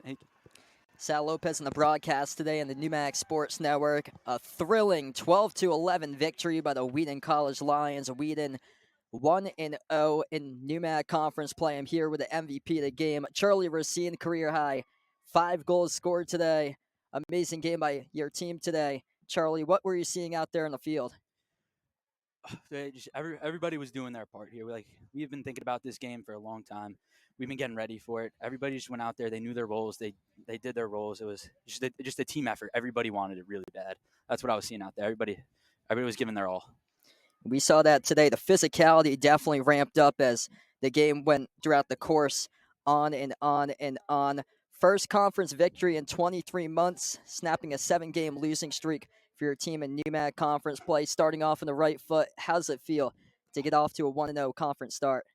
Thank you. Sal Lopez in the broadcast today on the NewMax Sports Network. A thrilling 12-11 victory by the Wheaton College Lions. Wheaton 1-0 in NewMax Conference play. I'm here with the MVP of the game, Charlie Racine, career high. 5 goals scored today. Amazing game by your team today. Charlie, what were you seeing out there in the field? Everybody was doing their part here. We've been thinking about this game for a long time. We've been getting ready for it. Everybody just went out there. They knew their roles. They did their roles. It was just a team effort. Everybody wanted it really bad. That's what I was seeing out there. Everybody was giving their all. We saw that today. The physicality definitely ramped up as the game went throughout the course, on and on and on. First conference victory in 23 months, snapping a 7-game losing streak for your team in NewMag Conference play. Starting off on the right foot, how does it feel to get off to a 1-0 conference start?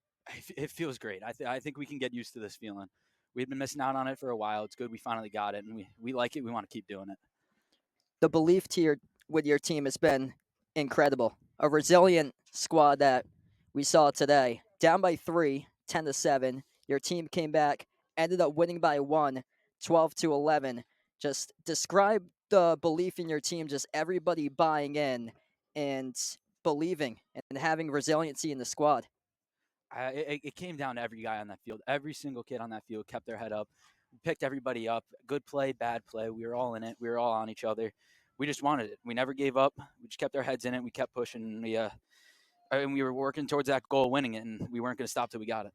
It feels great. I think we can get used to this feeling. We've been missing out on it for a while. It's good we finally got it, and we like it. We want to keep doing it. The belief with your team has been incredible. A resilient squad that we saw today. Down by 3, 10-7. Your team came back, ended up winning by 1, 12-11. Just describe the belief in your team, just everybody buying in and believing and having resiliency in the squad. It came down to every guy on that field. Every single kid on that field kept their head up, picked everybody up. Good play, bad play. We were all in it. We were all on each other. We just wanted it. We never gave up. We just kept our heads in it. We kept pushing. And we were working towards that goal of winning it, and we weren't going to stop till we got it.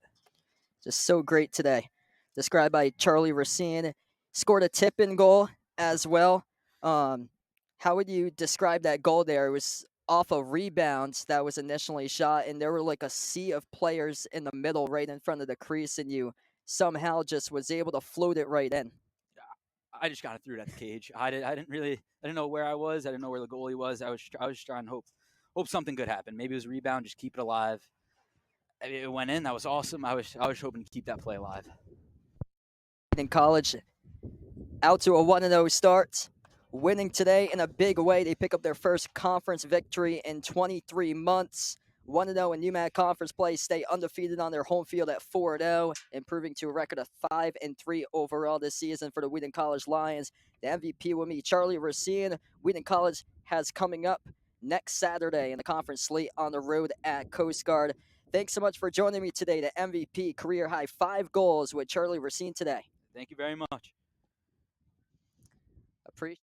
Just so great today. Described by Charlie Racine. Scored a tip-in goal as well. How would you describe that goal there? It was off a rebound that was initially shot, and there were like a sea of players in the middle right in front of the crease, and you somehow just was able to float it right in. I just got it through that cage. I didn't know where I was. I didn't know where the goalie was. I was just trying to hope something good happened. Maybe it was a rebound, just keep it alive. It went in. That was awesome. I was hoping to keep that play alive. In college, out to a 1-0 start. Winning today in a big way. They pick up their first conference victory in 23 months. 1-0 in NewMag Conference play, stay undefeated on their home field at 4-0, improving to a record of 5-3 overall this season for the Wheaton College Lions. The MVP will be Charlie Racine. Wheaton College has coming up next Saturday in the conference slate on the road at Coast Guard. Thanks so much for joining me today. The MVP, career high 5 goals with Charlie Racine today. Thank you very much. Appreciate